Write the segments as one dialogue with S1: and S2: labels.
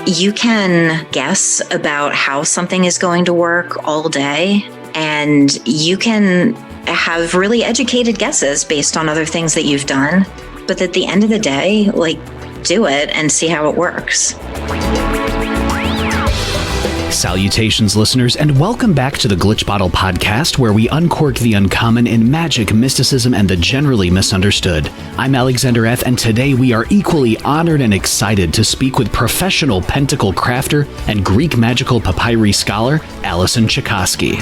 S1: You can guess about how something is going to work all day, and you can have really educated guesses based on other things that you've done. But at the end of the day, do it and see how it works.
S2: Salutations, listeners, and welcome back to the Glitch Bottle Podcast, where we uncork the uncommon in magic, mysticism, and the generally misunderstood. I'm Alexander F., and today we are equally honored and excited to speak with professional pentacle crafter and Greek magical papyri scholar, Alison Chicosky.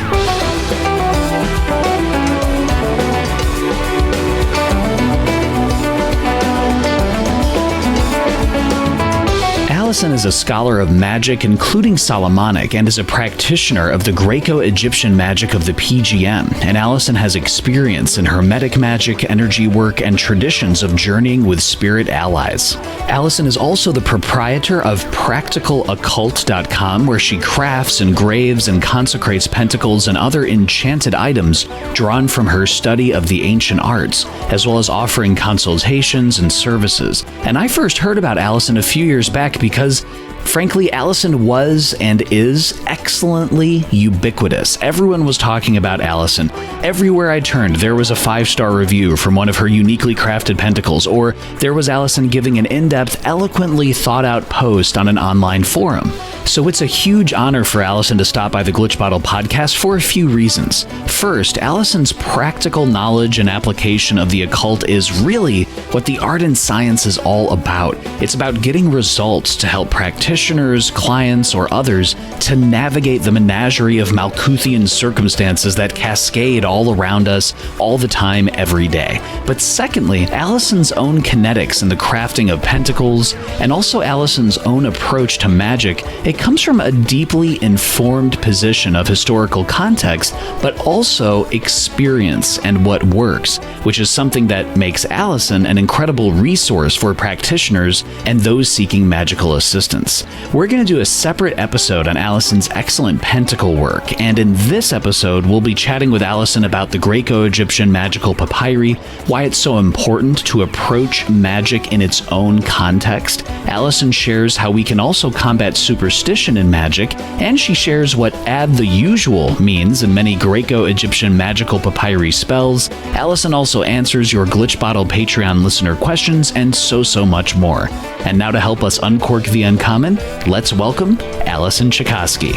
S2: Alison is a scholar of magic, including Solomonic, and is a practitioner of the Greco-Egyptian magic of the PGM. And Alison has experience in Hermetic magic, energy work, and traditions of journeying with spirit allies. Alison is also the proprietor of PracticalOccult.com, where she crafts, engraves, and consecrates pentacles and other enchanted items drawn from her study of the ancient arts, as well as offering consultations and services. And I first heard about Alison a few years back because frankly, Alison was and is excellently ubiquitous. Everyone was talking about Alison. Everywhere I turned, there was a 5-star review from one of her uniquely crafted pentacles, or there was Alison giving an in-depth, eloquently thought-out post on an online forum. So it's a huge honor for Alison to stop by the Glitch Bottle Podcast for a few reasons. First, Alison's practical knowledge and application of the occult is really what the art and science is all about. It's about getting results to help practitioners, clients, or others to navigate the menagerie of Malthusian circumstances that cascade all around us all the time, every day. But secondly, Alison's own kinetics in the crafting of pentacles, and also Alison's own approach to magic, it comes from a deeply informed position of historical context, but also experience and what works, which is something that makes Alison an incredible resource for practitioners and those seeking magical assistance. We're going to do a separate episode on Alison's excellent pentacle work, and in this episode, we'll be chatting with Alison about the Greco-Egyptian magical papyri, why it's so important to approach magic in its own context. Alison shares how we can also combat superstition in magic, and she shares what add the usual means in many Greco-Egyptian magical papyri spells. Alison also answers your Glitch Bottle Patreon listener questions, and so much more. And now to help us uncork the uncommon, let's welcome Alison Chicosky.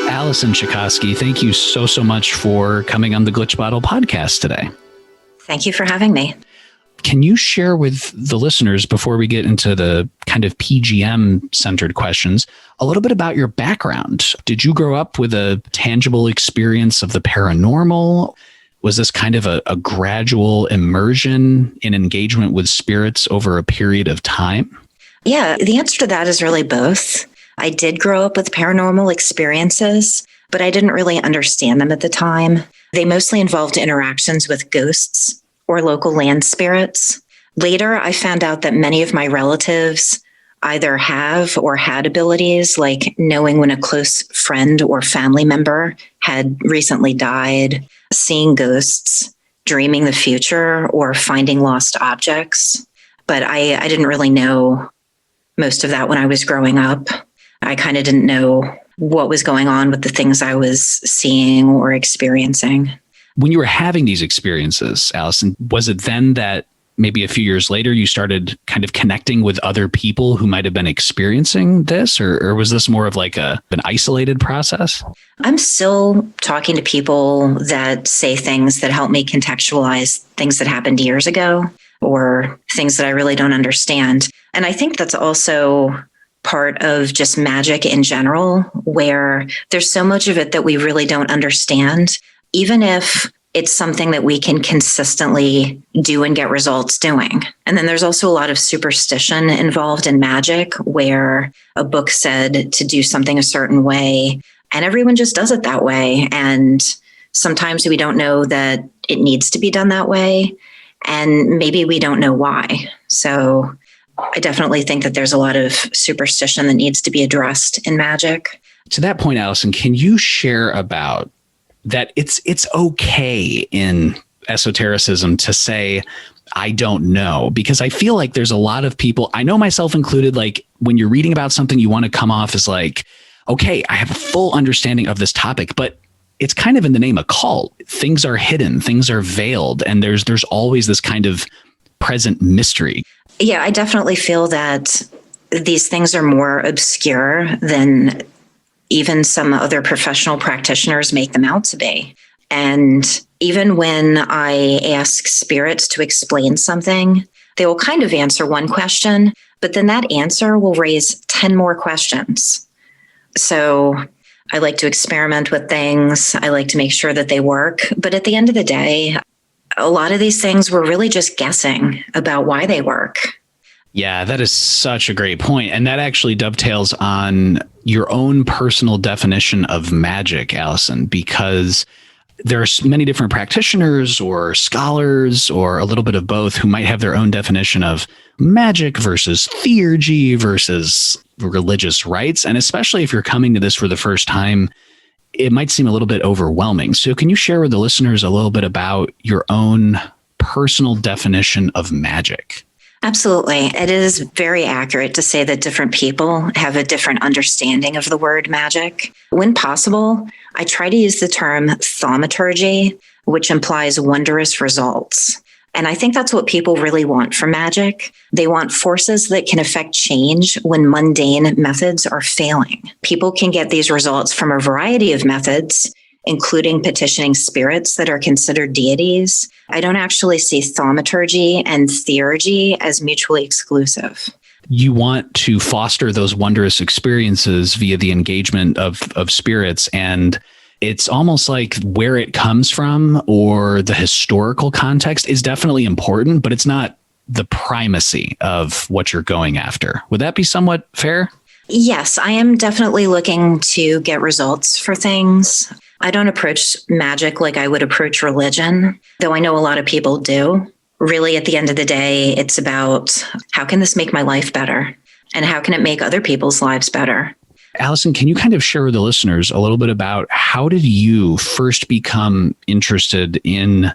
S2: Alison Chicosky, thank you so much for coming on the Glitch Bottle Podcast today.
S1: Thank you for having me.
S2: Can you share with the listeners, before we get into the kind of PGM-centered questions, a little bit about your background? Did you grow up with a tangible experience of the paranormal? Was this kind of a gradual immersion in engagement with spirits over a period of time?
S1: Yeah, the answer to that is really both. I did grow up with paranormal experiences, but I didn't really understand them at the time. They mostly involved interactions with ghosts or local land spirits. Later, I found out that many of my relatives either have or had abilities like knowing when a close friend or family member had recently died, seeing ghosts, dreaming the future, or finding lost objects. But I didn't really know most of that when I was growing up. I kind of didn't know what was going on with the things I was seeing or experiencing.
S2: When you were having these experiences, Alison, was it then that maybe a few years later you started kind of connecting with other people who might have been experiencing this, or was this more of like an isolated process?
S1: I'm still talking to people that say things that help me contextualize things that happened years ago or things that I really don't understand. And I think that's also part of just magic in general, where there's so much of it that we really don't understand, even if it's something that we can consistently do and get results doing. And then there's also a lot of superstition involved in magic, where a book said to do something a certain way, and everyone just does it that way. And sometimes we don't know that it needs to be done that way, and maybe we don't know why. So I definitely think that there's a lot of superstition that needs to be addressed in magic.
S2: To that point, Alison, can you share about that it's okay in esotericism to say, I don't know? Because I feel like there's a lot of people, I know myself included, like when you're reading about something, you want to come off as like, okay, I have a full understanding of this topic, but it's kind of in the name occult. Things are hidden, things are veiled, and there's always this kind of present mystery.
S1: Yeah, I definitely feel that these things are more obscure than even some other professional practitioners make them out to be. And even when I ask spirits to explain something, they will kind of answer one question, but then that answer will raise 10 more questions. So I like to experiment with things. I like to make sure that they work. But at the end of the day, a lot of these things we're really just guessing about why they work.
S2: Yeah, that is such a great point. And that actually dovetails on your own personal definition of magic, Alison, because there's many different practitioners or scholars or a little bit of both who might have their own definition of magic versus theurgy versus religious rites. And especially if you're coming to this for the first time, it might seem a little bit overwhelming. So can you share with the listeners a little bit about your own personal definition of magic?
S1: Absolutely. It is very accurate to say that different people have a different understanding of the word magic. When possible, I try to use the term thaumaturgy, which implies wondrous results. And I think that's what people really want from magic. They want forces that can affect change when mundane methods are failing. People can get these results from a variety of methods, including petitioning spirits that are considered deities. I don't actually see thaumaturgy and theurgy as mutually exclusive.
S2: You want to foster those wondrous experiences via the engagement of spirits. And it's almost like where it comes from or the historical context is definitely important, but it's not the primacy of what you're going after. Would that be somewhat fair?
S1: Yes, I am definitely looking to get results for things. I don't approach magic like I would approach religion, though I know a lot of people do. Really, at the end of the day, it's about how can this make my life better? And how can it make other people's lives better?
S2: Alison, can you kind of share with the listeners a little bit about how did you first become interested in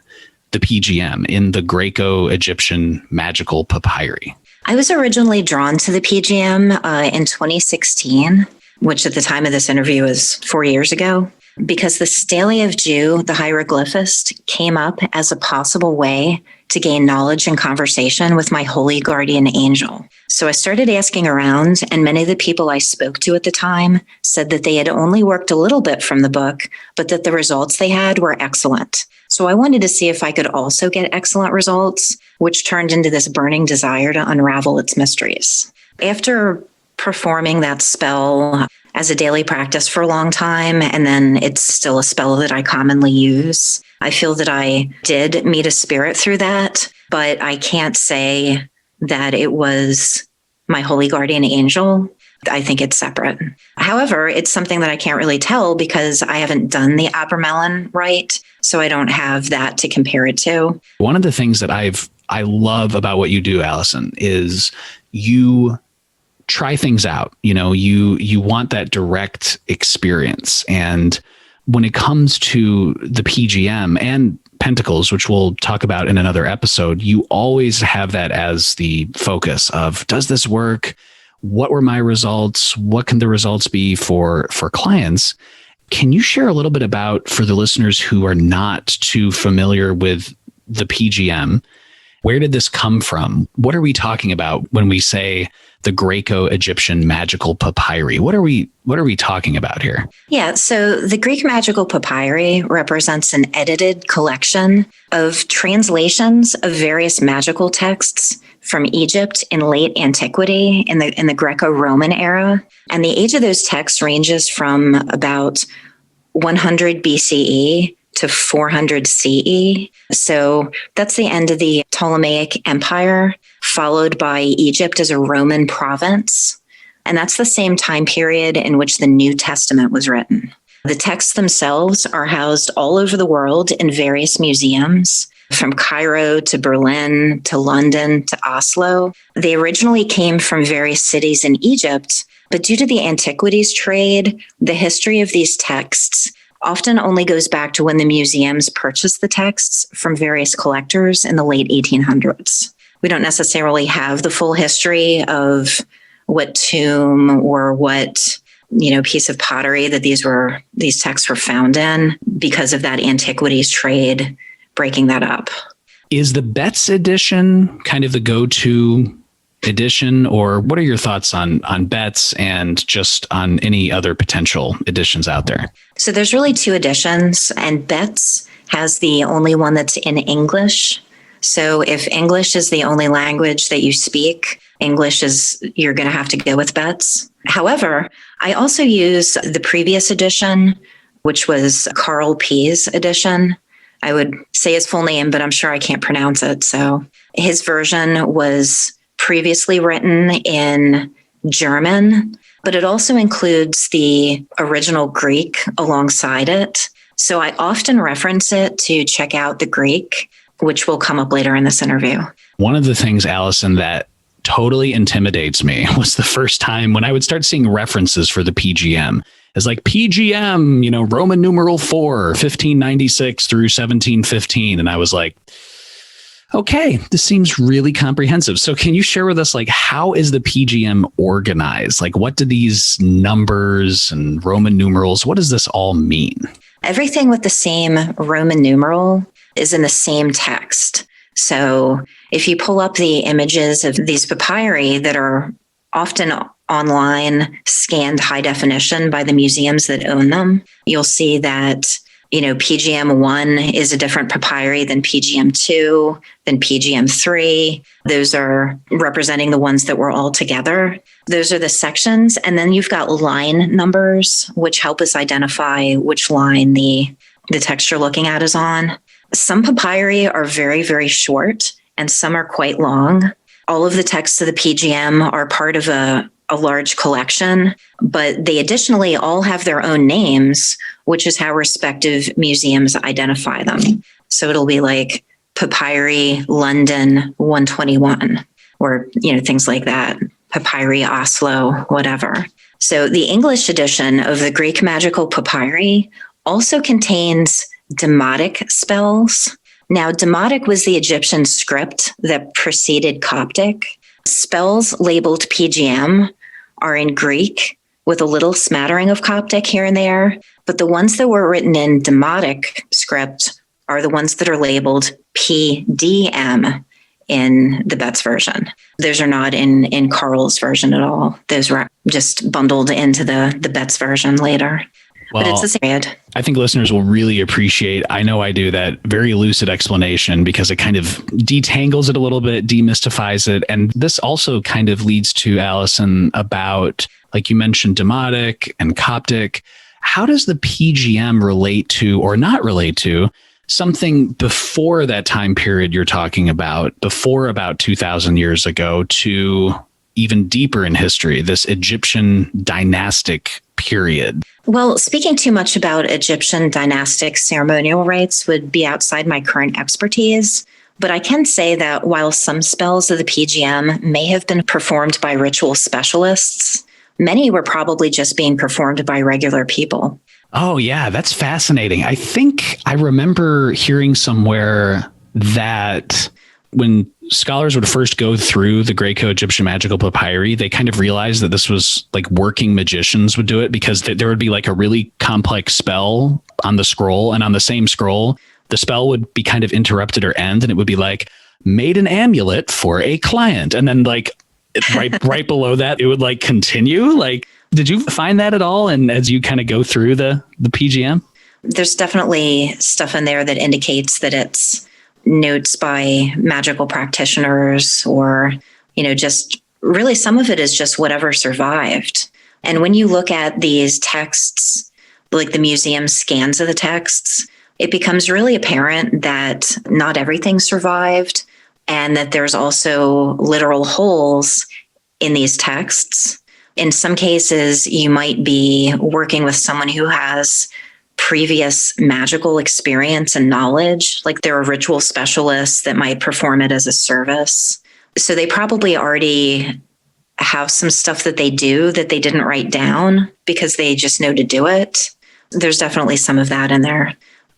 S2: the PGM, in the Greco-Egyptian magical papyri?
S1: I was originally drawn to the PGM in 2016, which at the time of this interview is 4 years ago, because the Stele of Jew, the hieroglyphist, came up as a possible way to gain knowledge and conversation with my holy guardian angel. So I started asking around, and many of the people I spoke to at the time said that they had only worked a little bit from the book, but that the results they had were excellent. So I wanted to see if I could also get excellent results, which turned into this burning desire to unravel its mysteries. After performing that spell as a daily practice for a long time, and then it's still a spell that I commonly use, I feel that I did meet a spirit through that, but I can't say that it was my holy guardian angel. I think it's separate. However, it's something that I can't really tell because I haven't done the Abramelin right, so I don't have that to compare it to.
S2: One of the things that I love about what you do, Alison, is you try things out. You know, you want that direct experience. And when it comes to the PGM and Pentacles, which we'll talk about in another episode, you always have that as the focus of, does this work? What were my results? What can the results be for clients? Can you share a little bit about, for the listeners who are not too familiar with the PGM, where did this come from? What are we talking about when we say the Greco-Egyptian magical papyri? What are we talking about here?
S1: Yeah, so the Greek magical papyri represents an edited collection of translations of various magical texts from Egypt in late antiquity, in the Greco-Roman era. And the age of those texts ranges from about 100 BCE to 400 CE. So that's the end of the Ptolemaic Empire, followed by Egypt as a Roman province. And that's the same time period in which the New Testament was written. The texts themselves are housed all over the world in various museums. from Cairo to Berlin to London to Oslo. They originally came from various cities in Egypt, but due to the antiquities trade, the history of these texts often only goes back to when the museums purchased the texts from various collectors in the late 1800s. We don't necessarily have the full history of what tomb or what piece of pottery that these texts were found in because of that antiquities trade breaking that up.
S2: Is the Betts edition kind of the go-to edition, or what are your thoughts on Betts and just on any other potential editions out there?
S1: So there's really two editions, and Betts has the only one that's in English. So if English is the only language that you speak, you're going to have to go with Betts. However, I also use the previous edition, which was Carl P's edition. I would say his full name, but I'm sure I can't pronounce it. So his version was previously written in German, but it also includes the original Greek alongside it. So I often reference it to check out the Greek, which will come up later in this interview.
S2: One of the things, Alison, that totally intimidates me was the first time when I would start seeing references for the PGM. It's like PGM, Roman numeral 4, 1596 through 1715. And I was like, okay, this seems really comprehensive. So can you share with us, how is the PGM organized? What do these numbers and Roman numerals, what does this all mean?
S1: Everything with the same Roman numeral is in the same text. So if you pull up the images of these papyri that are often online, scanned high definition by the museums that own them, you'll see that, PGM 1 is a different papyri than PGM 2, than PGM 3. Those are representing the ones that were all together. Those are the sections. And then you've got line numbers, which help us identify which line the text you're looking at is on. Some papyri are very, very short, and some are quite long. All of the texts of the PGM are part of a large collection, but they additionally all have their own names, which is how respective museums identify them. So it'll be like Papyri London 121, or things like that. Papyri Oslo, whatever. So the English edition of the Greek magical papyri also contains demotic spells. Now, demotic was the Egyptian script that preceded Coptic. Spells labeled PGM are in Greek with a little smattering of Coptic here and there, but the ones that were written in demotic script are the ones that are labeled PDM in the Betts version. Those are not in Carl's version at all. Those were just bundled into the Betts version later.
S2: Well,
S1: but it's the same.
S2: I think listeners will really appreciate, I know I do, that very lucid explanation, because it kind of detangles it a little bit, demystifies it. And this also kind of leads to, Alison, about, like you mentioned, Demotic and Coptic. How does the PGM relate to, or not relate to, something before that time period you're talking about, before about 2,000 years ago, to even deeper in history, this Egyptian dynastic period?
S1: Well, speaking too much about Egyptian dynastic ceremonial rites would be outside my current expertise, but I can say that while some spells of the PGM may have been performed by ritual specialists, many were probably just being performed by regular people.
S2: Oh, yeah, that's fascinating. I think I remember hearing somewhere that when scholars would first go through the Greco-Egyptian magical papyri, they kind of realized that this was like working magicians would do it, because there would be like a really complex spell on the scroll, and on the same scroll, the spell would be kind of interrupted or end, and it would be like, made an amulet for a client. And then like right below that, it would like continue. Like, did you find that at all? And as you kind of go through the PGM?
S1: There's definitely stuff in there that indicates that it's notes by magical practitioners, or, just really some of it is just whatever survived. And when you look at these texts, like the museum scans of the texts, it becomes really apparent that not everything survived, and that there's also literal holes in these texts. In some cases, you might be working with someone who has previous magical experience and knowledge. Like there are ritual specialists that might perform it as a service. So they probably already have some stuff that they do that they didn't write down because they just know to do it. There's definitely some of that in there.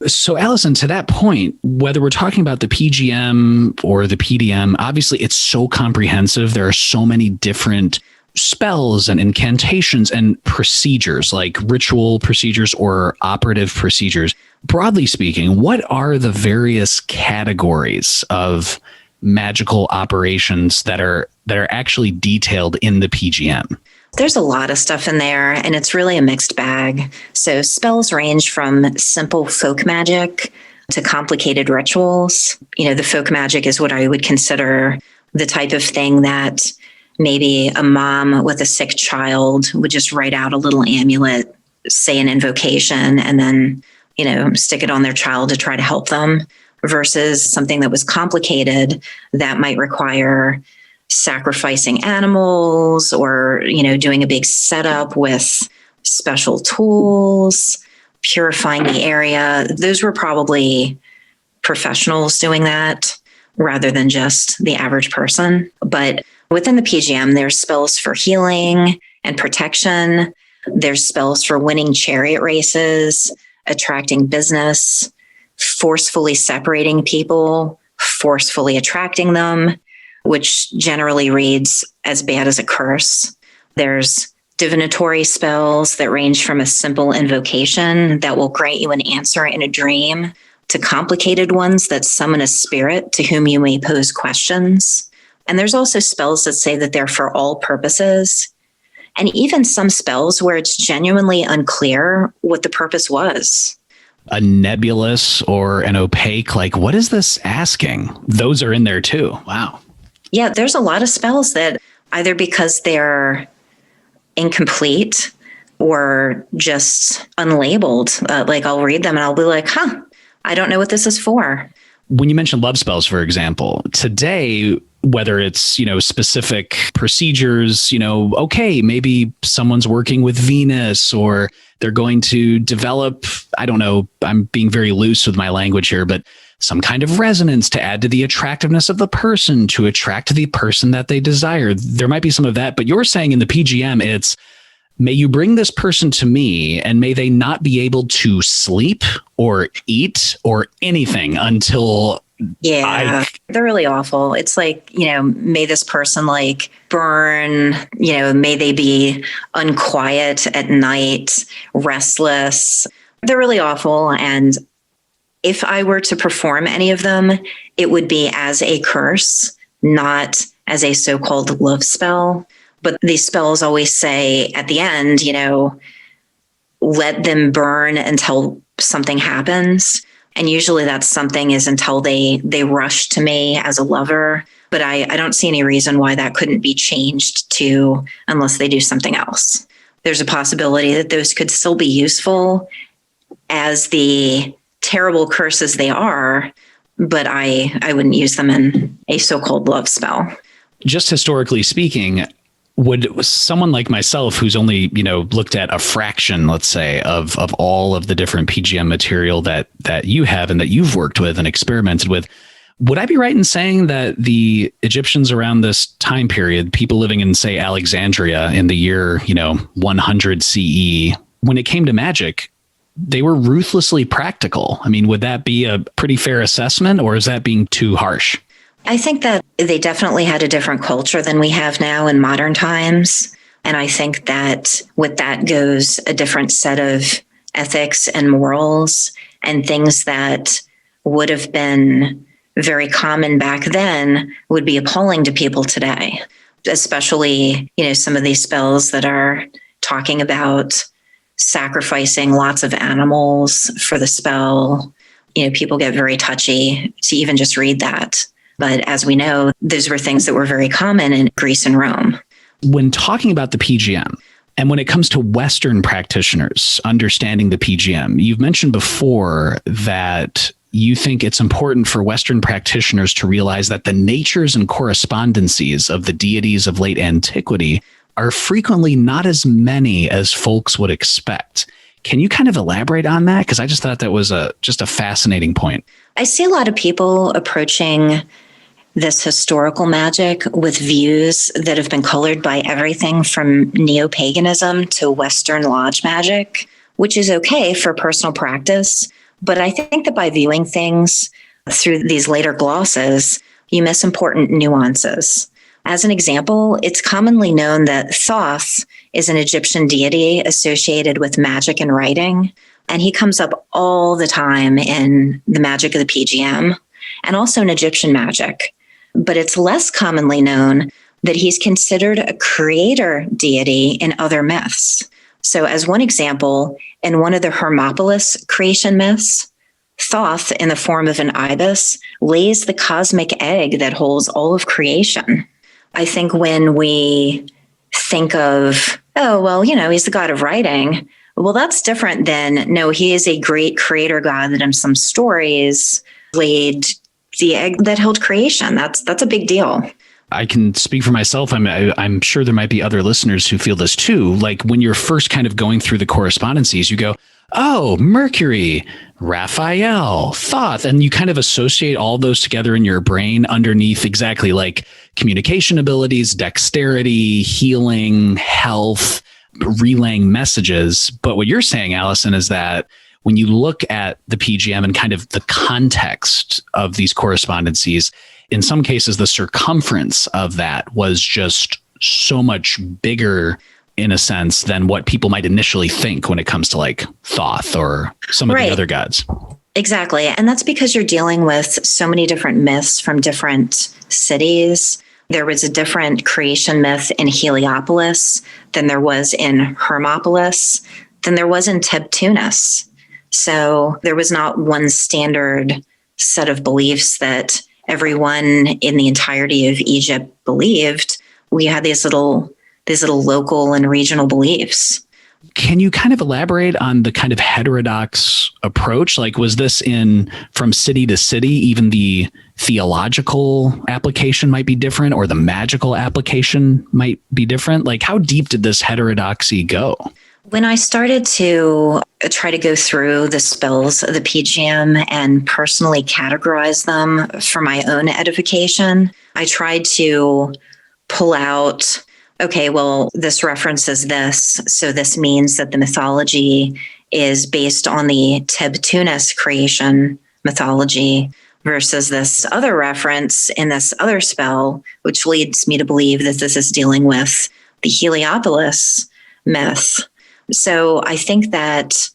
S2: So, Alison, to that point, whether we're talking about the PGM or the PDM, obviously it's so comprehensive. There are so many different spells and incantations and procedures, like ritual procedures or operative procedures. Broadly speaking, what are the various categories of magical operations that are actually detailed in the PGM?
S1: There's a lot of stuff in there, and it's really a mixed bag. So spells range from simple folk magic to complicated rituals. The folk magic is what I would consider the type of thing that maybe a mom with a sick child would just write out a little amulet, say an invocation, and then, stick it on their child to try to help them, versus something that was complicated that might require sacrificing animals or, doing a big setup with special tools, purifying the area. Those were probably professionals doing that rather than just the average person. But within the PGM, there's spells for healing and protection. There's spells for winning chariot races, attracting business, forcefully separating people, forcefully attracting them, which generally reads as bad as a curse. There's divinatory spells that range from a simple invocation that will grant you an answer in a dream to complicated ones that summon a spirit to whom you may pose questions. And there's also spells that say that they're for all purposes, and even some spells where it's genuinely unclear what the purpose was.
S2: A nebulous or an opaque, like, what is this asking? Those are in there too. Wow.
S1: Yeah, there's a lot of spells that either because they're incomplete or just unlabeled, like I'll read them and I'll be like, I don't know what this is for.
S2: When you mentioned love spells, for example, today, whether it's, specific procedures, okay, maybe someone's working with Venus or they're going to develop, I don't know, I'm being very loose with my language here, but some kind of resonance to add to the attractiveness of the person, to attract the person that they desire. There might be some of that, but you're saying in the PGM, it's, may you bring this person to me and may they not be able to sleep or eat or anything until they're really awful. It's like, may this person burn, may they be unquiet at night, restless. They're really awful. And if I were to perform any of them, it would be as a curse, not as a so-called love spell. But these spells always say at the end, let them burn until something happens. And usually that something is until they rush to me as a lover. But I don't see any reason why that couldn't be changed to unless they do something else. There's a possibility that those could still be useful as the terrible curses they are, but I wouldn't use them in a so-called love spell. Just historically speaking, would someone like myself who's only, looked at a fraction, let's say, of all of the different PGM material that you have and that you've worked with and experimented with, would I be right in saying that the Egyptians around this time period, people living in, say, Alexandria in the year, 100 CE, when it came to magic, they were ruthlessly practical? I mean, would that be a pretty fair assessment, or is that being too harsh?
S1: I think that they definitely had a different culture than we have now in modern times. And I think that with that goes a different set of ethics and morals and things that would have been very common back then would be appalling to people today, especially, some of these spells that are talking about sacrificing lots of animals for the spell. People get very touchy to even just read that. But as we know, those were things that were very common in Greece and Rome.
S2: When talking about the PGM, and when it comes to Western practitioners understanding the PGM, you've mentioned before that you think it's important for Western practitioners to realize that the natures and correspondences of the deities of late antiquity are frequently not as many as folks would expect. Can you kind of elaborate on that? Because I just thought that was just a fascinating point.
S1: I see a lot of people approaching this historical magic with views that have been colored by everything from neo-paganism to Western lodge magic, which is okay for personal practice. But I think that by viewing things through these later glosses, you miss important nuances. As an example, it's commonly known that Thoth is an Egyptian deity associated with magic and writing, and he comes up all the time in the magic of the PGM and also in Egyptian magic. But it's less commonly known that he's considered a creator deity in other myths. So as one example, in one of the Hermopolis creation myths, Thoth, in the form of an ibis, lays the cosmic egg that holds all of creation. I think when we think of, oh, well, he's the god of writing, well, that's different than, no, he is a great creator god that in some stories laid the egg that held creation. That's a big deal.
S2: I can speak for myself. I'm sure there might be other listeners who feel this too. Like when you're first kind of going through the correspondences, you go, oh, Mercury, Raphael, Thoth, and you kind of associate all those together in your brain underneath exactly like communication abilities, dexterity, healing, health, relaying messages. But what you're saying, Alison, is that when you look at the PGM and kind of the context of these correspondences, in some cases, the circumference of that was just so much bigger in a sense than what people might initially think when it comes to like Thoth or some of the other gods.
S1: Exactly. And that's because you're dealing with so many different myths from different cities. There was a different creation myth in Heliopolis than there was in Hermopolis, than there was in Tebtunis. So there was not one standard set of beliefs that everyone in the entirety of Egypt believed. We had these little local and regional beliefs.
S2: Can you kind of elaborate on the kind of heterodox approach? Like, was this from city to city, even the theological application might be different or the magical application might be different? Like, how deep did this heterodoxy go?
S1: When I started to try to go through the spells of the PGM and personally categorize them for my own edification, I tried to pull out, okay, well, this references this, so this means that the mythology is based on the Tebtunis creation mythology versus this other reference in this other spell, which leads me to believe that this is dealing with the Heliopolis myth. So I think that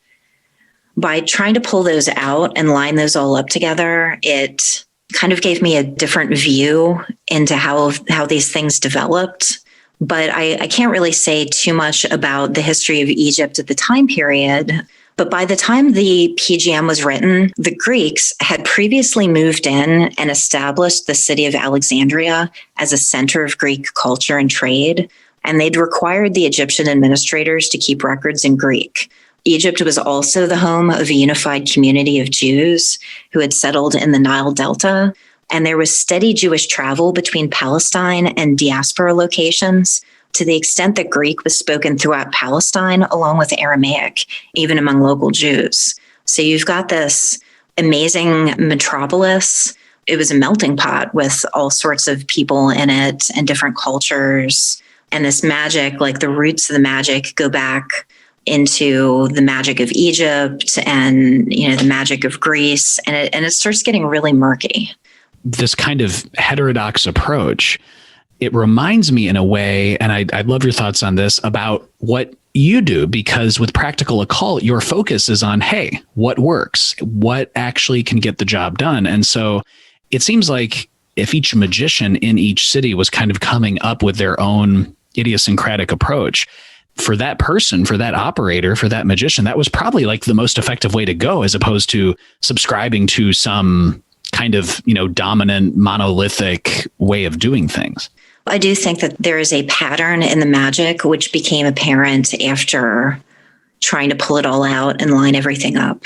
S1: by trying to pull those out and line those all up together, it kind of gave me a different view into how these things developed. But I can't really say too much about the history of Egypt at the time period. But by the time the PGM was written, the Greeks had previously moved in and established the city of Alexandria as a center of Greek culture and trade. And they'd required the Egyptian administrators to keep records in Greek. Egypt was also the home of a unified community of Jews who had settled in the Nile Delta. And there was steady Jewish travel between Palestine and diaspora locations to the extent that Greek was spoken throughout Palestine along with Aramaic, even among local Jews. So you've got this amazing metropolis. It was a melting pot with all sorts of people in it and different cultures. And this magic, like the roots of the magic go back into the magic of Egypt and, the magic of Greece. And it starts getting really murky.
S2: This kind of heterodox approach, it reminds me in a way, and I'd love your thoughts on this, about what you do, because with Practical Occult, your focus is on, hey, what works? What actually can get the job done? And so it seems like if each magician in each city was kind of coming up with their own idiosyncratic approach, for that person, for that operator, for that magician, that was probably like the most effective way to go, as opposed to subscribing to some kind of, dominant monolithic way of doing things.
S1: I do think that there is a pattern in the magic which became apparent after trying to pull it all out and line everything up.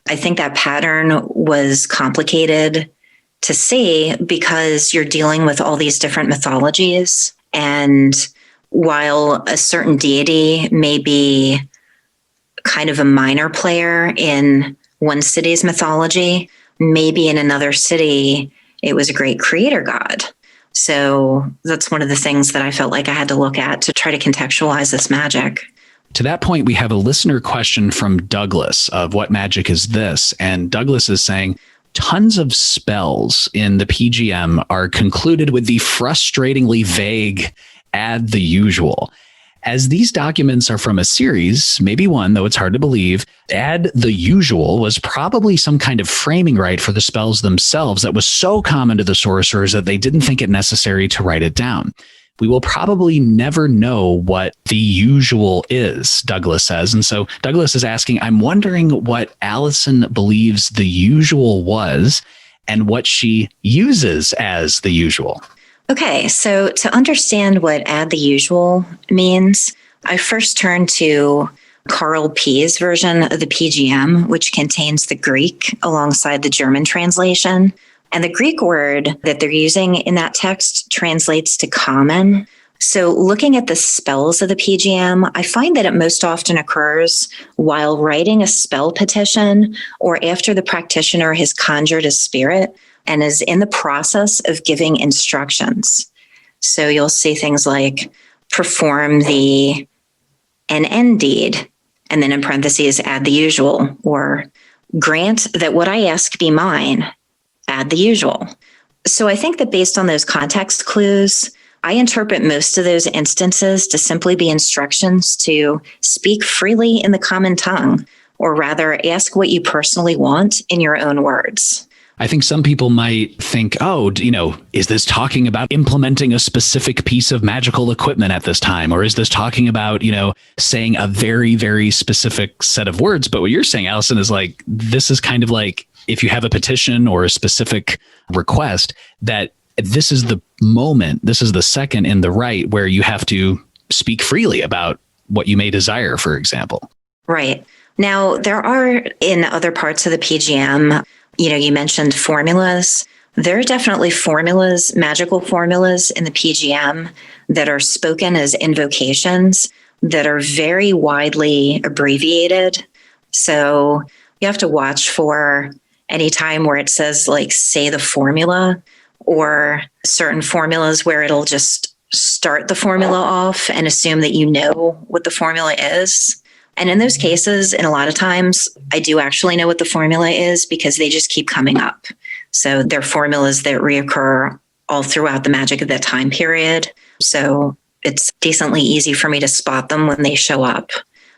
S1: I think that pattern was complicated to see because you're dealing with all these different mythologies. And while a certain deity may be kind of a minor player in one city's mythology. Maybe in another city, it was a great creator god. So that's one of the things that I felt like I had to look at to try to contextualize this magic.
S2: To that point, we have a listener question from Douglas of What Magic Is This? And Douglas is saying, tons of spells in the PGM are concluded with the frustratingly vague add the usual. As these documents are from a series, maybe one, though it's hard to believe, add the usual was probably some kind of framing right for the spells themselves that was so common to the sorcerers that they didn't think it necessary to write it down. We will probably never know what the usual is, Douglas says. And so Douglas is asking, I'm wondering what Alison believes the usual was and what she uses as the usual.
S1: Okay, so to understand what add the usual means, I first turned to Carl P's version of the PGM, which contains the Greek alongside the German translation. And the Greek word that they're using in that text translates to common. So looking at the spells of the PGM, I find that it most often occurs while writing a spell petition or after the practitioner has conjured a spirit and is in the process of giving instructions. So you'll see things like perform the NN deed, and then in parentheses, add the usual, or grant that what I ask be mine, add the usual. So I think that based on those context clues, I interpret most of those instances to simply be instructions to speak freely in the common tongue, or rather ask what you personally want in your own words.
S2: I think some people might think, oh, is this talking about implementing a specific piece of magical equipment at this time? Or is this talking about, saying a very, very specific set of words? But what you're saying, Alison, is like, this is kind of like if you have a petition or a specific request, that this is the moment, this is the second in the right where you have to speak freely about what you may desire, for example.
S1: Right. Now, there are in other parts of the PGM, you mentioned formulas. There are definitely formulas, magical formulas in the PGM that are spoken as invocations that are very widely abbreviated. So you have to watch for any time where it says like, say the formula, or certain formulas where it'll just start the formula off and assume that you know what the formula is. And in those cases, and a lot of times, I do actually know what the formula is because they just keep coming up. So they're formulas that reoccur all throughout the magic of that time period. So it's decently easy for me to spot them when they show up.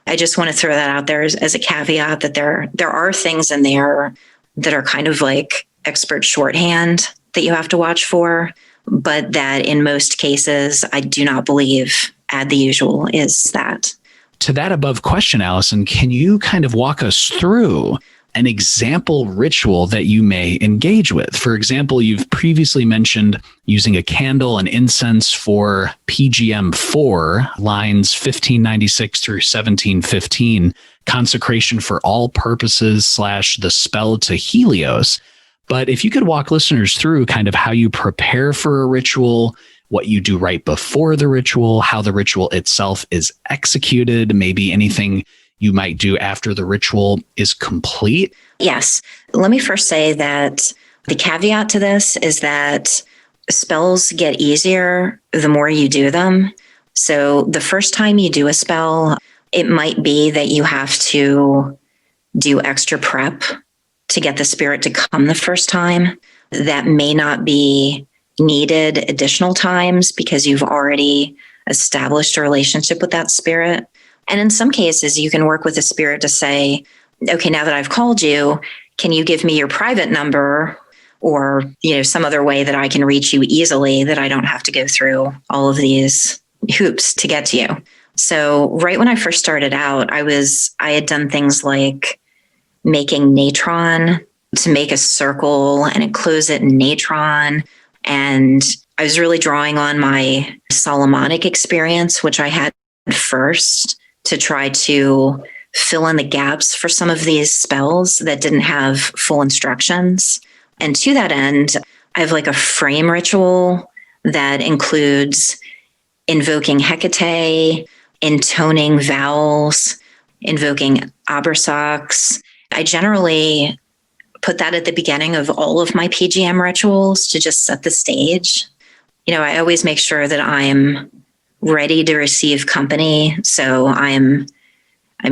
S1: I just want to throw that out there as a caveat that there are things in there that are kind of like expert shorthand that you have to watch for, but that in most cases, I do not believe add the usual is that.
S2: To that above question, Alison, can you kind of walk us through an example ritual that you may engage with? For example, you've previously mentioned using a candle and incense for PGM 4, lines 1596 through 1715, consecration for all purposes / the spell to Helios. But if you could walk listeners through kind of how you prepare for a ritual, what you do right before the ritual, how the ritual itself is executed, maybe anything you might do after the ritual is complete.
S1: Yes. Let me first say that the caveat to this is that spells get easier the more you do them. So the first time you do a spell, it might be that you have to do extra prep to get the spirit to come the first time. That may not be needed additional times because you've already established a relationship with that spirit. And in some cases, you can work with the spirit to say, okay, now that I've called you, can you give me your private number or, some other way that I can reach you easily that I don't have to go through all of these hoops to get to you. So right when I first started out, I had done things like making natron to make a circle and enclose it in natron. And I was really drawing on my Solomonic experience, which I had first, to try to fill in the gaps for some of these spells that didn't have full instructions. And to that end, I have like a frame ritual that includes invoking Hecate, intoning vowels, invoking Abersocs. I generally put that at the beginning of all of my PGM rituals to just set the stage. I always make sure that I'm ready to receive company. So I'm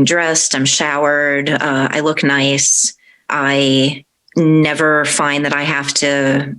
S1: dressed, I'm showered, I look nice. I never find that I have to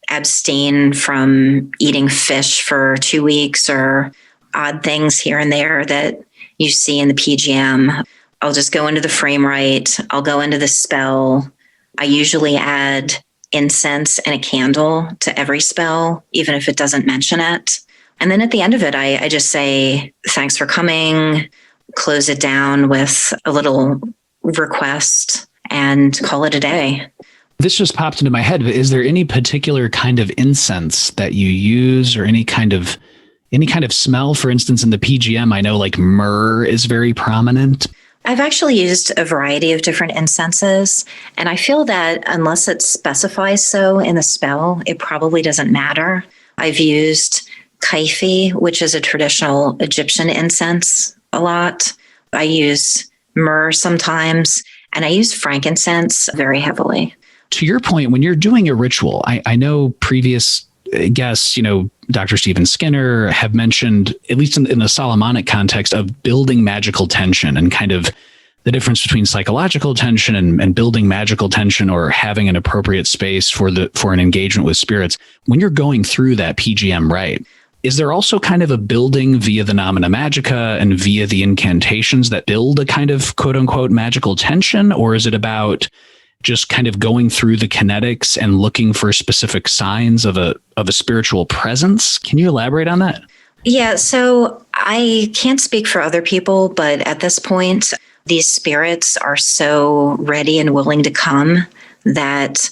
S1: abstain from eating fish for 2 weeks or odd things here and there that you see in the PGM. I'll just go into the frame right. I'll go into the spell. I usually add incense and a candle to every spell, even if it doesn't mention it. And then at the end of it, I just say, thanks for coming, close it down with a little request and call it a day.
S2: This just popped into my head. Is there any particular kind of incense that you use or any kind of smell? For instance, in the PGM, I know like myrrh is very prominent.
S1: I've actually used a variety of different incenses, and I feel that unless it specifies so in the spell, it probably doesn't matter. I've used kaifi, which is a traditional Egyptian incense, a lot. I use myrrh sometimes, and I use frankincense very heavily.
S2: To your point, when you're doing a ritual, I know previous guests, Dr. Stephen Skinner have mentioned, at least in the Solomonic context, of building magical tension and kind of the difference between psychological tension and building magical tension or having an appropriate space for an engagement with spirits. When you're going through that PGM rite, is there also kind of a building via the nomina magica and via the incantations that build a kind of quote unquote magical tension? Or is it about just kind of going through the kinetics and looking for specific signs of a spiritual presence? Can you elaborate on that?
S1: Yeah, so I can't speak for other people, but at this point, these spirits are so ready and willing to come that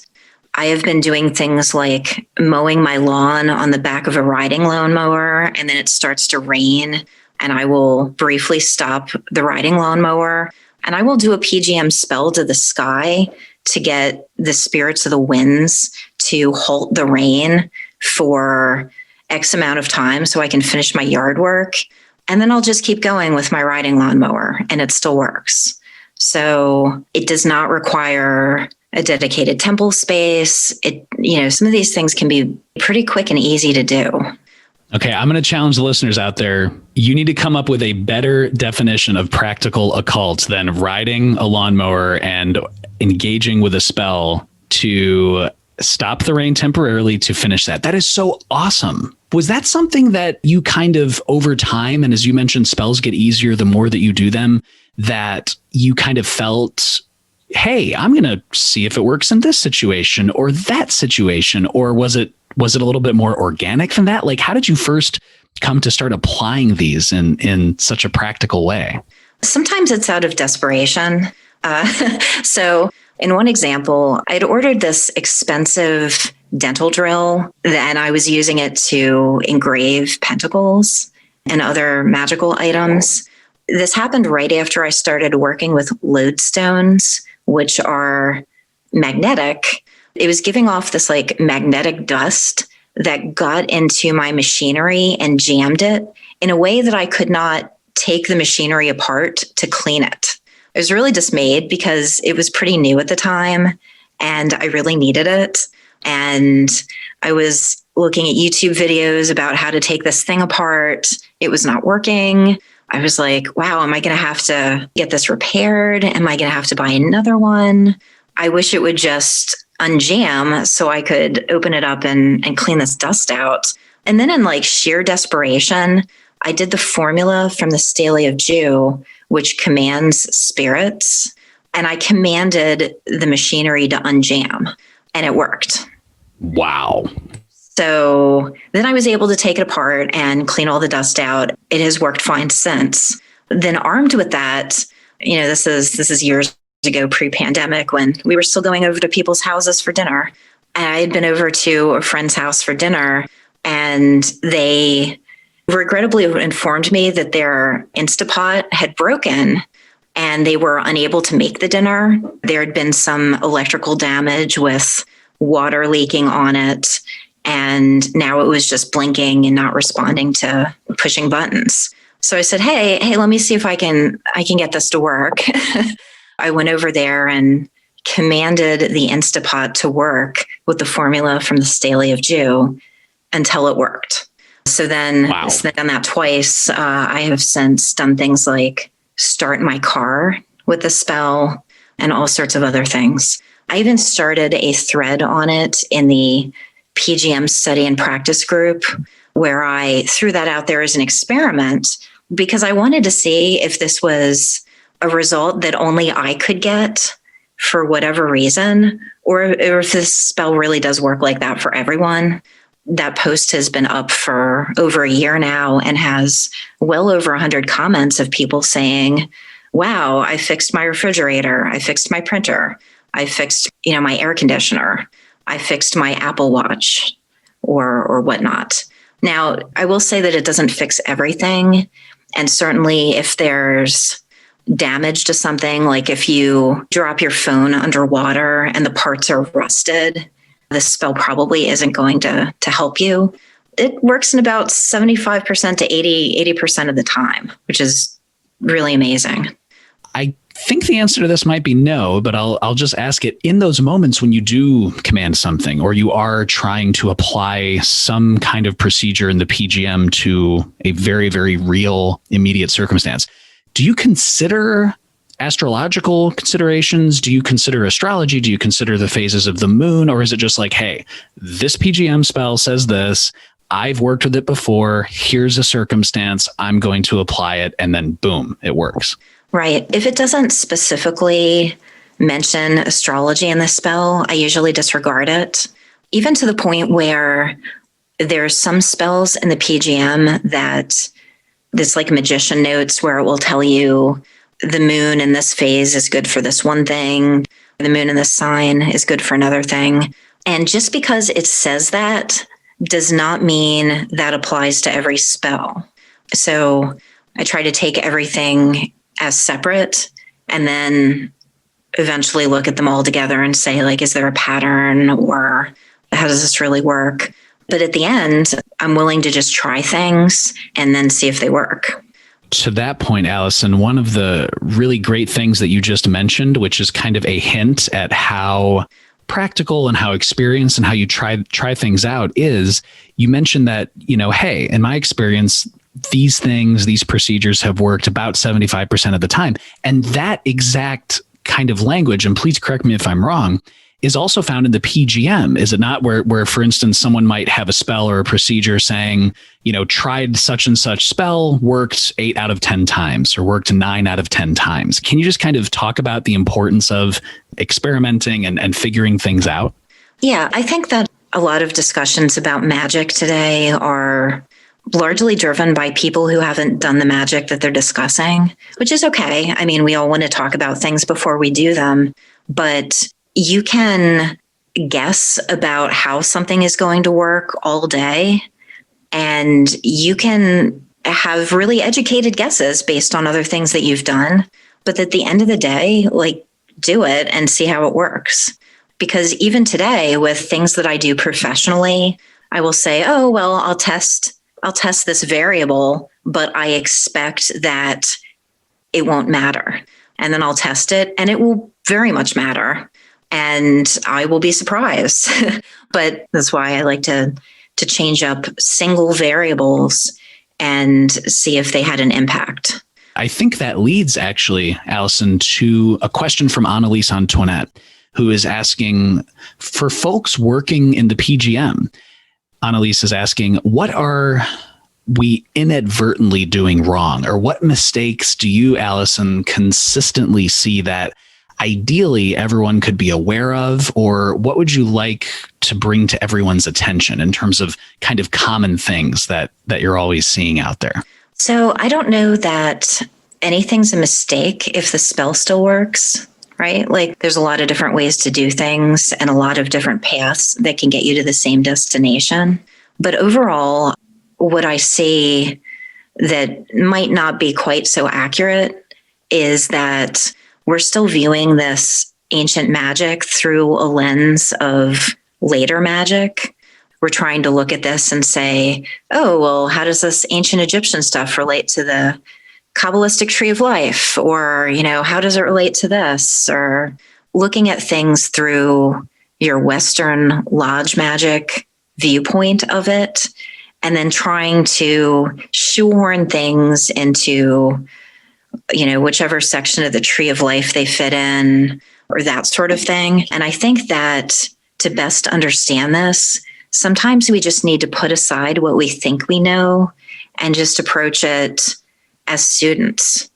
S1: I have been doing things like mowing my lawn on the back of a riding lawnmower, and then it starts to rain, and I will briefly stop the riding lawnmower, and I will do a PGM spell to the sky to get the spirits of the winds to halt the rain for X amount of time so I can finish my yard work. And then I'll just keep going with my riding lawnmower, and it still works. So it does not require a dedicated temple space. Some of these things can be pretty quick and easy to do.
S2: Okay, I'm going to challenge the listeners out there. You need to come up with a better definition of practical occult than riding a lawnmower and engaging with a spell to stop the rain temporarily to finish that. That is so awesome. Was that something that you kind of over time, and as you mentioned, spells get easier the more that you do them, that you kind of felt, hey, I'm going to see if it works in this situation or that situation? Or was it a little bit more organic than that? Like, how did you first come to start applying these in such a practical way?
S1: Sometimes it's out of desperation. So in one example, I'd ordered this expensive dental drill, and I was using it to engrave pentacles and other magical items. This happened right after I started working with lodestones, which are magnetic. It was giving off this like magnetic dust that got into my machinery and jammed it in a way that I could not take the machinery apart to clean it. I was really dismayed because it was pretty new at the time and I really needed it. And I was looking at YouTube videos about how to take this thing apart. It was not working. I was like, wow, am I going to have to get this repaired? Am I going to have to buy another one? I wish it would just unjam so I could open it up and clean this dust out. And then in like sheer desperation, I did the formula from the Stele of Jew, which commands spirits. And I commanded the machinery to unjam, and it worked.
S2: Wow.
S1: So then I was able to take it apart and clean all the dust out. It has worked fine since. Then armed with that, this is years ago, pre-pandemic, when we were still going over to people's houses for dinner. And I had been over to a friend's house for dinner, and they regrettably informed me that their Instapot had broken and they were unable to make the dinner. There had been some electrical damage with water leaking on it, and now it was just blinking and not responding to pushing buttons. So I said, hey, let me see if I can get this to work. I went over there and commanded the Instapot to work with the formula from the Stele of Jew until it worked. So then,
S2: Wow.
S1: So I've done that twice. I have since done things like start my car with the spell and all sorts of other things. I even started a thread on it in the PGM study and practice group where I threw that out there as an experiment because I wanted to see if this was a result that only I could get for whatever reason, or if this spell really does work like that for everyone. That post has been up for over a year now and has well over 100 comments of people saying, wow, I fixed my refrigerator. I fixed my printer. I fixed, my air conditioner. I fixed my Apple Watch or whatnot. Now, I will say that it doesn't fix everything. And certainly if there's damage to something, like if you drop your phone underwater and the parts are rusted, this spell probably isn't going to help you. It works in about 75% to 80% of the time, which is really amazing.
S2: I think the answer to this might be no, but I'll just ask it. In those moments when you do command something or you are trying to apply some kind of procedure in the PGM to a very, very real immediate circumstance, do you consider astrological considerations? Do you consider astrology? Do you consider the phases of the moon? Or is it just like, hey, this PGM spell says this, I've worked with it before, here's a circumstance, I'm going to apply it, and then boom, it works?
S1: Right. If it doesn't specifically mention astrology in the spell, I usually disregard it, even to the point where there's some spells in the PGM that there's like magician notes where it will tell you the moon in this phase is good for this one thing. The moon in this sign is good for another thing. And just because it says that does not mean that applies to every spell. So I try to take everything as separate and then eventually look at them all together and say, like, is there a pattern or how does this really work? But at the end, I'm willing to just try things and then see if they work.
S2: To that point, Alison, one of the really great things that you just mentioned, which is kind of a hint at how practical and how experienced and how you try things out, is you mentioned that, hey, in my experience, these procedures have worked about 75% of the time. And that exact kind of language, and please correct me if I'm wrong, is also found in the PGM, is it not? Where, for instance, someone might have a spell or a procedure saying, tried such and such spell, worked 8 out of 10 times or worked 9 out of 10 times. Can you just kind of talk about the importance of experimenting and figuring things out?
S1: Yeah, I think that a lot of discussions about magic today are largely driven by people who haven't done the magic that they're discussing, which is okay. I mean, we all want to talk about things before we do them, but you can guess about how something is going to work all day, and you can have really educated guesses based on other things that you've done. But at the end of the day, do it and see how it works. Because even today, with things that I do professionally, I will say, oh, well, I'll test this variable, but I expect that it won't matter. And then I'll test it and it will very much matter. And I will be surprised. But that's why I like to change up single variables and see if they had an impact.
S2: I think that leads, actually, Alison, to a question from Annalise Antoinette, who is asking, for folks working in the PGM, Annalise is asking, what are we inadvertently doing wrong? Or what mistakes do you, Alison, consistently see that ideally everyone could be aware of? Or what would you like to bring to everyone's attention in terms of kind of common things that you're always seeing out there?
S1: So I don't know that anything's a mistake if the spell still works, right? There's a lot of different ways to do things and a lot of different paths that can get you to the same destination. But overall, what I see that might not be quite so accurate is that we're still viewing this ancient magic through a lens of later magic. we're trying to look at this and say, oh, well, how does this ancient Egyptian stuff relate to the Kabbalistic tree of life? Or, how does it relate to this? Or looking at things through your Western lodge magic viewpoint of it, and then trying to shoehorn things into, whichever section of the tree of life they fit in, or that sort of thing. And I think that to best understand this, sometimes we just need to put aside what we think we know and just approach it as students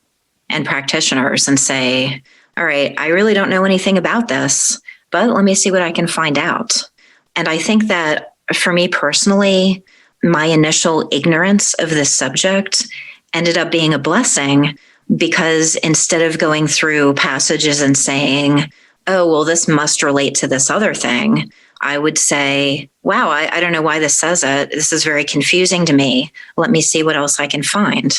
S1: and practitioners and say, all right, I really don't know anything about this, but let me see what I can find out. And I think that for me personally, my initial ignorance of this subject ended up being a blessing, because instead of going through passages and saying, oh, well, this must relate to this other thing, I would say, wow, I don't know why this says it. This is very confusing to me. Let me see what else I can find.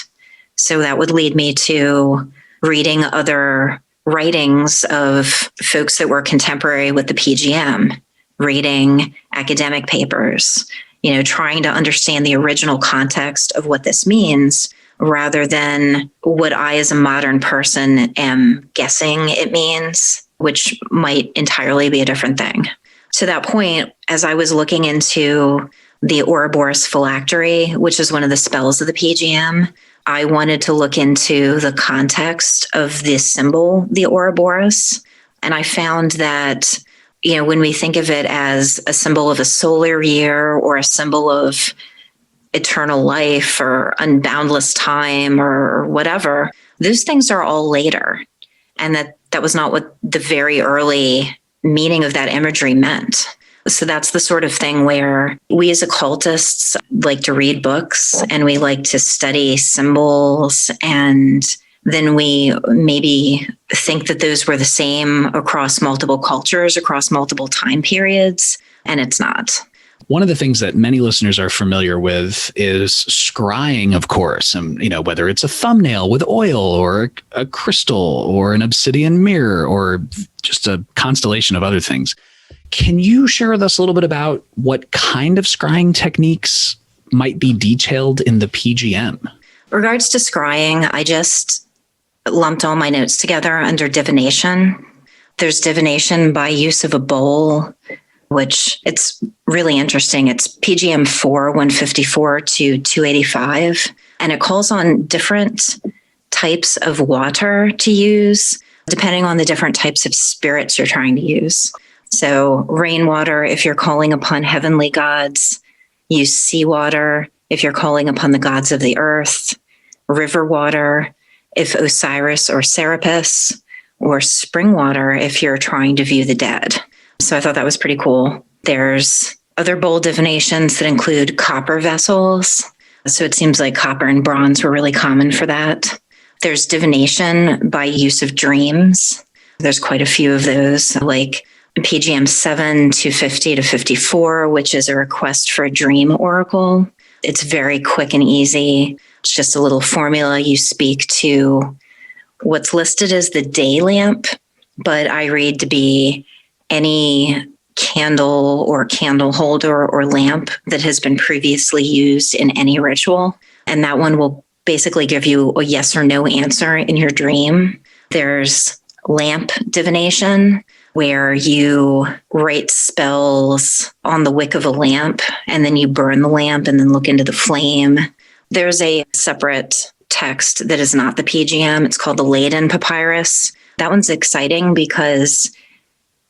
S1: So that would lead me to reading other writings of folks that were contemporary with the PGM, reading academic papers, trying to understand the original context of what this means, rather than what I, as a modern person, am guessing it means, which might entirely be a different thing. To that point, as I was looking into the Ouroboros phylactery, which is one of the spells of the PGM, I wanted to look into the context of this symbol, the Ouroboros. And I found that, when we think of it as a symbol of a solar year, or a symbol of eternal life or unboundless time or whatever, those things are all later. And that was not what the very early meaning of that imagery meant. So that's the sort of thing where we as occultists like to read books and we like to study symbols, and then we maybe think that those were the same across multiple cultures, across multiple time periods, and it's not.
S2: One of the things that many listeners are familiar with is scrying, of course, and whether it's a thumbnail with oil or a crystal or an obsidian mirror or just a constellation of other things. Can you share with us a little bit about what kind of scrying techniques might be detailed in the PGM?
S1: Regards to scrying, I just lumped all my notes together under divination. There's divination by use of a bowl, which it's really interesting. It's PGM 4, 154 to 285, and it calls on different types of water to use, depending on the different types of spirits you're trying to use. So rainwater, if you're calling upon heavenly gods, use seawater if you're calling upon the gods of the earth, river water if Osiris or Serapis, or spring water if you're trying to view the dead. So I thought that was pretty cool. There's other bowl divinations that include copper vessels. So it seems like copper and bronze were really common for that. There's divination by use of dreams. There's quite a few of those, like PGM 7, 250 to 54, which is a request for a dream oracle. It's very quick and easy. It's just a little formula. You speak to what's listed as the day lamp, but I read to be any candle or candle holder or lamp that has been previously used in any ritual. And that one will basically give you a yes or no answer in your dream. There's lamp divination, where you write spells on the wick of a lamp, and then you burn the lamp and then look into the flame. There's a separate text that is not the PGM. It's called the Leiden Papyrus. That one's exciting because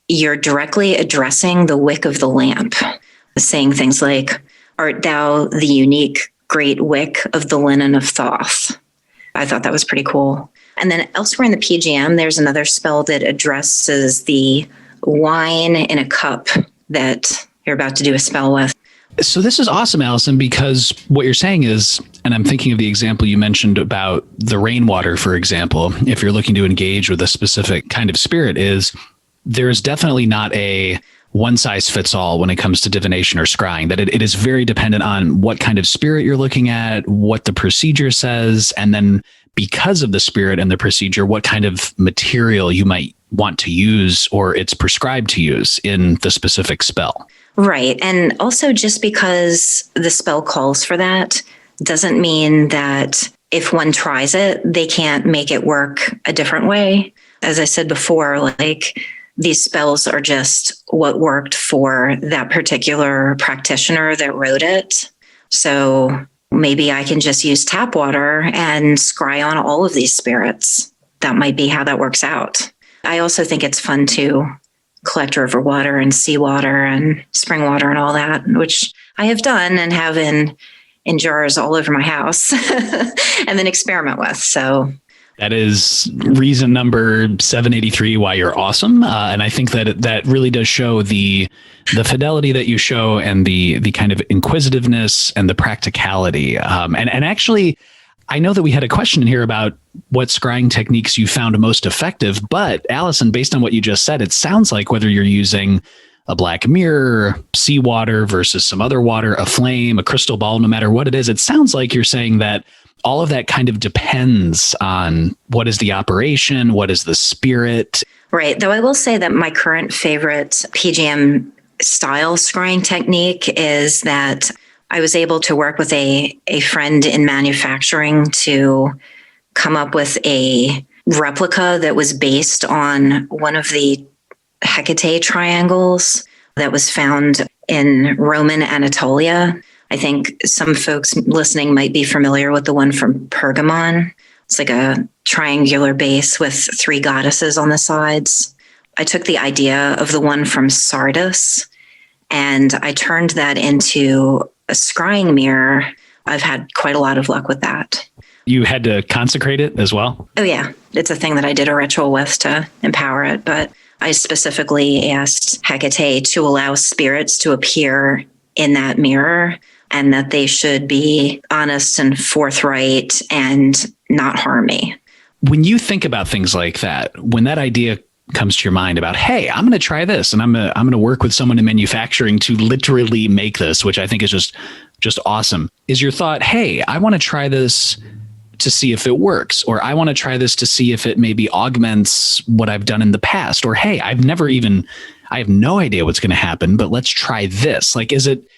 S1: you're directly addressing the wick of the lamp, saying things like, "Art thou the unique great wick of the linen of Thoth?" I thought that was pretty cool. And then elsewhere in the PGM, there's another spell that addresses the wine in a cup that you're about to do a spell with.
S2: So this is awesome, Alison, because what you're saying is, and I'm thinking of the example you mentioned about the rainwater, for example, if you're looking to engage with a specific kind of spirit, is there's definitely not a one size fits all when it comes to divination or scrying, that it is very dependent on what kind of spirit you're looking at, what the procedure says, and then because of the spirit and the procedure, what kind of material you might want to use or it's prescribed to use in the specific spell.
S1: Right. And also, just because the spell calls for that doesn't mean that if one tries it, they can't make it work a different way. As I said before, like, these spells are just what worked for that particular practitioner that wrote it. So maybe I can just use tap water and scry on all of these spirits. That might be how that works out. I also think it's fun to collect river water and seawater and spring water and all that, which I have done and have in jars all over my house and then experiment with. So
S2: that is reason number 783 why you're awesome. And I think that that really does show the fidelity that you show and the kind of inquisitiveness and the practicality. And actually, I know that we had a question in here about what scrying techniques you found most effective, but Alison, based on what you just said, it sounds like whether you're using a black mirror, seawater versus some other water, a flame, a crystal ball, no matter what it is, it sounds like you're saying that all of that kind of depends on what is the operation, what is the spirit.
S1: Right. Though I will say that my current favorite PGM style scrying technique is that I was able to work with a friend in manufacturing to come up with a replica that was based on one of the Hecate triangles that was found in Roman Anatolia. I think some folks listening might be familiar with the one from Pergamon. It's like a triangular base with 3 goddesses on the sides. I took the idea of the one from Sardis and I turned that into a scrying mirror. I've had quite a lot of luck with that.
S2: You had to consecrate it as well?
S1: Oh, yeah. It's a thing that I did a ritual with to empower it. But I specifically asked Hecate to allow spirits to appear in that mirror and that they should be honest and forthright and not harm me.
S2: When you think about things like that, when that idea comes to your mind about, hey, I'm going to try this and I'm going to work with someone in manufacturing to literally make this, which I think is just awesome. Is your thought, hey, I want to try this to see if it works, or I want to try this to see if it maybe augments what I've done in the past, or hey, I have no idea what's going to happen, but let's try this. Like, is it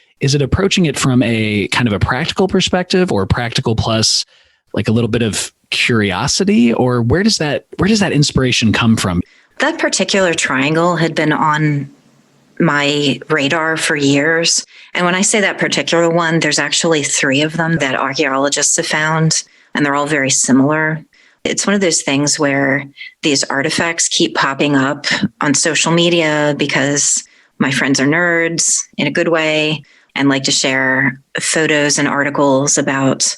S2: approaching it from a kind of a practical perspective, or practical plus like a little bit of curiosity, or where does that inspiration come from?
S1: That particular triangle had been on my radar for years. And when I say that particular one, there's actually 3 of them that archaeologists have found, and they're all very similar. It's one of those things where these artifacts keep popping up on social media because my friends are nerds in a good way and like to share photos and articles about,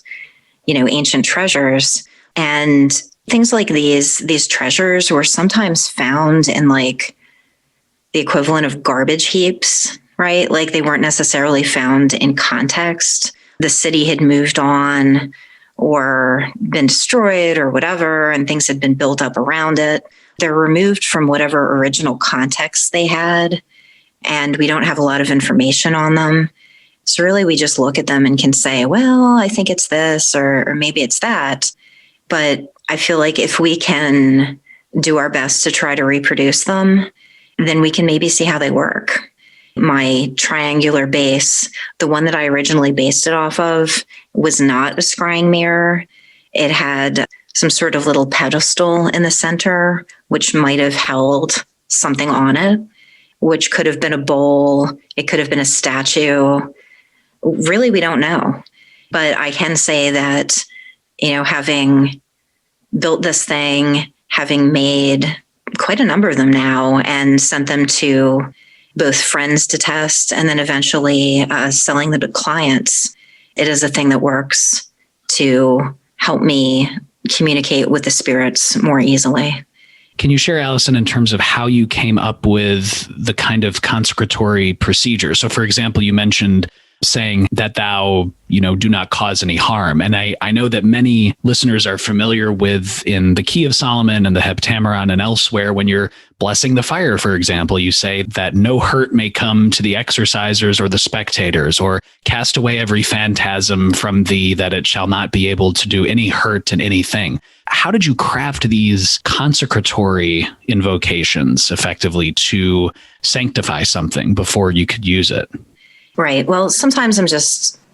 S1: ancient treasures. And things like these treasures were sometimes found in like the equivalent of garbage heaps, right? Like they weren't necessarily found in context. The city had moved on or been destroyed or whatever, and things had been built up around it. They're removed from whatever original context they had, and we don't have a lot of information on them. So really, we just look at them and can say, well, I think it's this, or maybe it's that. But I feel like if we can do our best to try to reproduce them, then we can maybe see how they work. My triangular base, the one that I originally based it off of, was not a scrying mirror. It had some sort of little pedestal in the center, which might have held something on it, which could have been a bowl. It could have been a statue. Really, we don't know. But I can say that, having built this thing, having made quite a number of them now and sent them to both friends to test and then eventually selling them to clients, it is a thing that works to help me communicate with the spirits more easily.
S2: Can you share, Alison, in terms of how you came up with the kind of consecratory procedure? So, for example, you mentioned saying that thou, do not cause any harm. And I know that many listeners are familiar with in the Key of Solomon and the Heptameron and elsewhere, when you're blessing the fire, for example, you say that no hurt may come to the exercisers or the spectators, or cast away every phantasm from thee, that it shall not be able to do any hurt in anything. How did you craft these consecratory invocations effectively to sanctify something before you could use it?
S1: Right. Well, sometimes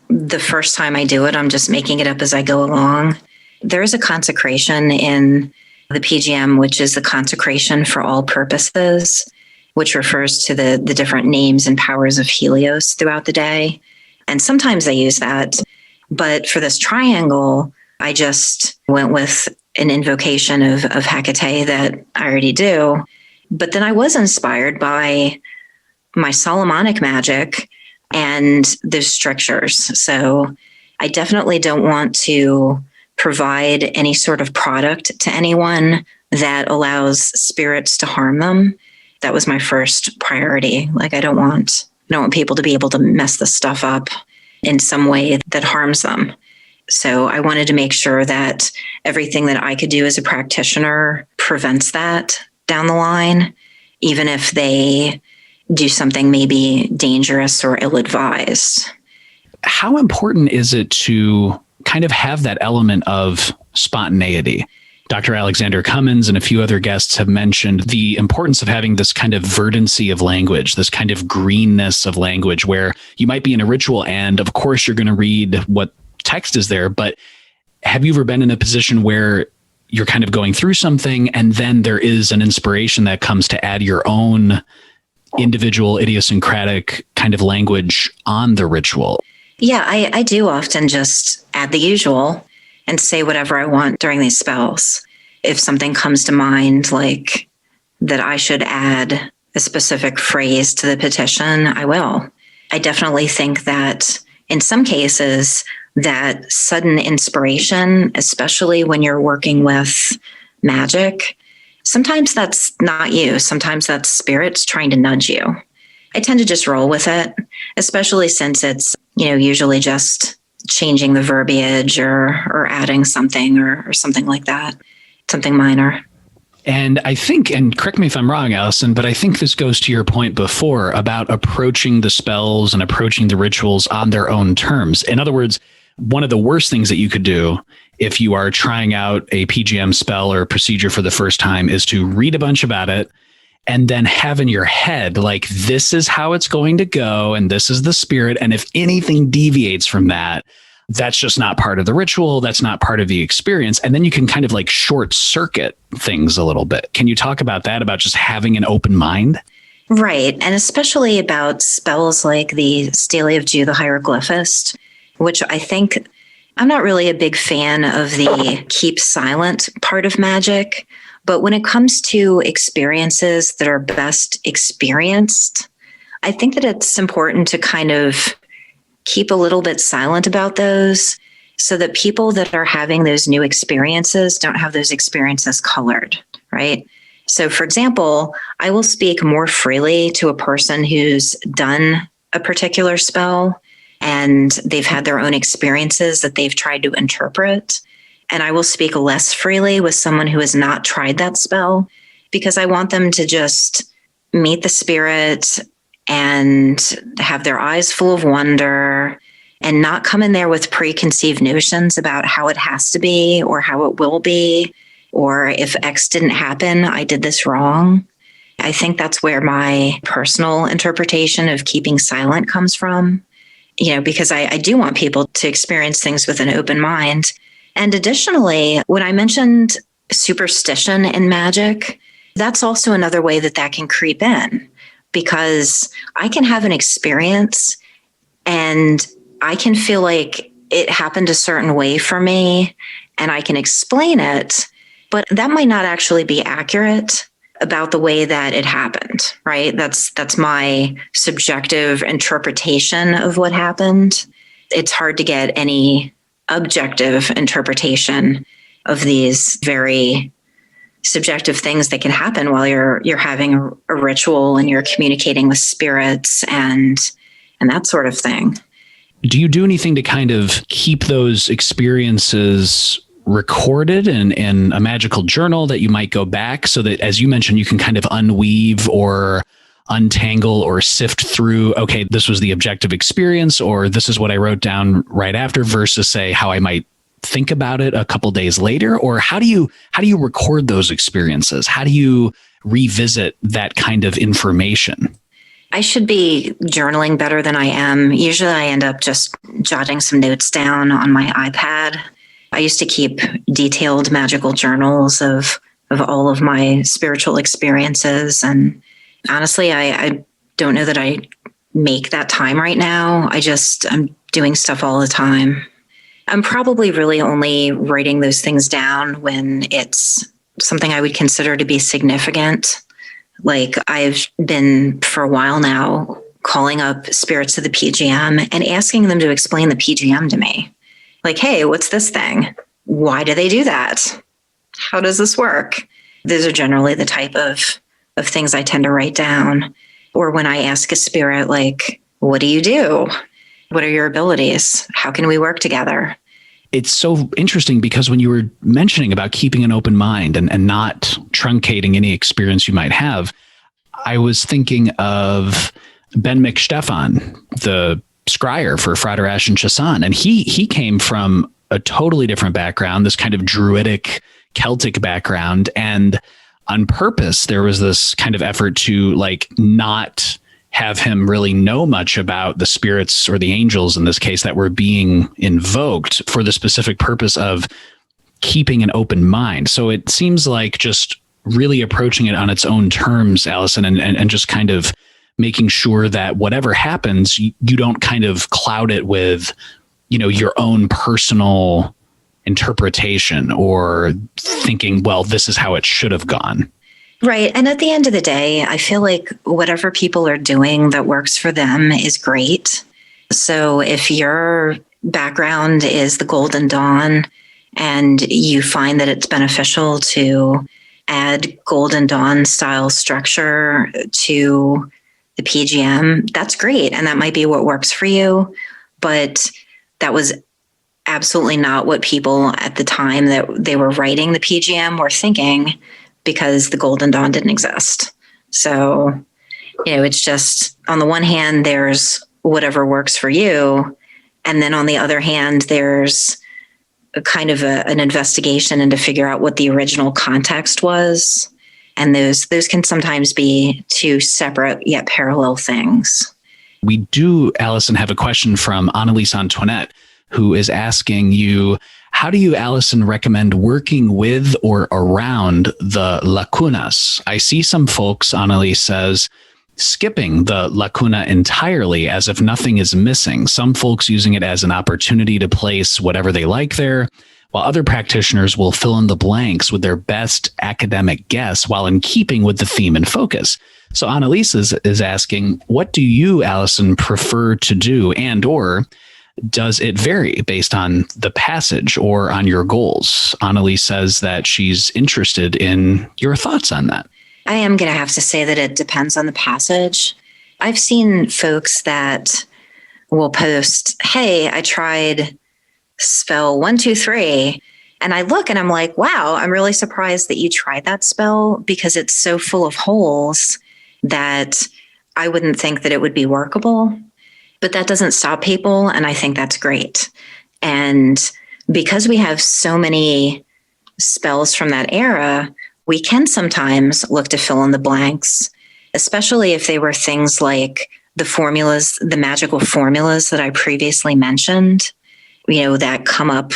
S1: the first time I do it, I'm just making it up as I go along. There is a consecration in the PGM, which is the consecration for all purposes, which refers to the different names and powers of Helios throughout the day. And sometimes I use that. But for this triangle, I just went with an invocation of Hecate that I already do. But then I was inspired by my Solomonic magic and those strictures. So I definitely don't want to provide any sort of product to anyone that allows spirits to harm them. That was my first priority. Like, I don't want people to be able to mess the stuff up in some way that harms them. So I wanted to make sure that everything that I could do as a practitioner prevents that down the line, even if they do something maybe dangerous or ill-advised.
S2: How important is it to kind of have that element of spontaneity? Dr. Alexander Cummins and a few other guests have mentioned the importance of having this kind of verdancy of language, this kind of greenness of language, where you might be in a ritual and of course you're going to read what text is there, but have you ever been in a position where you're kind of going through something and then there is an inspiration that comes to add your own individual idiosyncratic kind of language on the ritual?
S1: Yeah, I do often just add the usual and say whatever I want during these spells. If something comes to mind, like that I should add a specific phrase to the petition, I will. I definitely think that in some cases, that sudden inspiration, especially when you're working with magic, sometimes that's not you. Sometimes that's spirits trying to nudge you. I tend to just roll with it, especially since it's, usually just changing the verbiage or adding something or something like that, something minor.
S2: And I think, and correct me if I'm wrong, Alison, but I think this goes to your point before about approaching the spells and approaching the rituals on their own terms. In other words, one of the worst things that you could do if you are trying out a PGM spell or procedure for the first time is to read a bunch about it and then have in your head, like, this is how it's going to go and this is the spirit. And if anything deviates from that, that's just not part of the ritual. That's not part of the experience. And then you can kind of like short circuit things a little bit. Can you talk about that, about just having an open mind?
S1: Right. And especially about spells like the Stele of Jew, the Hieroglyphist, which I think I'm not really a big fan of the keep silent part of magic. But when it comes to experiences that are best experienced, I think that it's important to kind of keep a little bit silent about those so that people that are having those new experiences don't have those experiences colored, right? So for example, I will speak more freely to a person who's done a particular spell and they've had their own experiences that they've tried to interpret. And I will speak less freely with someone who has not tried that spell because I want them to just meet the spirit and have their eyes full of wonder and not come in there with preconceived notions about how it has to be or how it will be, or if X didn't happen, I did this wrong. I think that's where my personal interpretation of keeping silent comes from, because I do want people to experience things with an open mind. And additionally, when I mentioned superstition in magic, that's also another way that can creep in, because I can have an experience and I can feel like it happened a certain way for me and I can explain it, but that might not actually be accurate about the way that it happened, right? That's my subjective interpretation of what happened. It's hard to get any objective interpretation of these very subjective things that can happen while you're having a ritual and you're communicating with spirits and that sort of thing.
S2: Do you do anything to kind of keep those experiences recorded in a magical journal that you might go back so that, as you mentioned, you can kind of unweave or untangle or sift through, okay, this was the objective experience, or this is what I wrote down right after, versus say how I might think about it a couple days later? Or how do you record those experiences? How do you revisit that kind of information?
S1: I should be journaling better than I am. Usually I end up just jotting some notes down on my iPad. I used to keep detailed magical journals of all of my spiritual experiences. And honestly, I don't know that I make that time right now. I'm doing stuff all the time. I'm probably really only writing those things down when it's something I would consider to be significant. Like I've been for a while now calling up spirits of the PGM and asking them to explain the PGM to me. Like, hey, what's this thing? Why do they do that? How does this work? Those are generally the type of things I tend to write down. Or when I ask a spirit, like, what do you do? What are your abilities? How can we work together?
S2: It's so interesting because when you were mentioning about keeping an open mind and not truncating any experience you might have, I was thinking of Ben McStefan, the scryer for Frater Ashen Chassan. And he came from a totally different background, this kind of druidic Celtic background. And on purpose, there was this kind of effort to like not have him really know much about the spirits or the angels in this case that were being invoked for the specific purpose of keeping an open mind. So it seems like just really approaching it on its own terms, Alison, and just kind of making sure that whatever happens, you don't kind of cloud it with, your own personal interpretation or thinking, well, this is how it should have gone.
S1: Right. And at the end of the day, I feel like whatever people are doing that works for them is great. So if your background is the Golden Dawn and you find that it's beneficial to add Golden Dawn style structure to the PGM, that's great. And that might be what works for you. But that was absolutely not what people at the time that they were writing the PGM were thinking, because the Golden Dawn didn't exist. So, it's just, on the one hand, there's whatever works for you. And then on the other hand, there's a kind of an investigation and to figure out what the original context was. And those can sometimes be two separate yet parallel things.
S2: We do, Alison, have a question from Annalise Antoinette, who is asking you, how do you, Alison, recommend working with or around the lacunas? I see some folks, Annalise says, skipping the lacuna entirely as if nothing is missing. Some folks using it as an opportunity to place whatever they like there, while other practitioners will fill in the blanks with their best academic guess while in keeping with the theme and focus. So Annalise is asking, what do you, Alison, prefer to do, and or does it vary based on the passage or on your goals? Annalise says that she's interested in your thoughts on that.
S1: I am going to have to say that it depends on the passage. I've seen folks that will post, hey, I tried spell 1, 2, 3. And I look and I'm like, wow, I'm really surprised that you tried that spell because it's so full of holes that I wouldn't think that it would be workable. But that doesn't stop people, and I think that's great. And because we have so many spells from that era, we can sometimes look to fill in the blanks, especially if they were things like the formulas, the magical formulas that I previously mentioned, that come up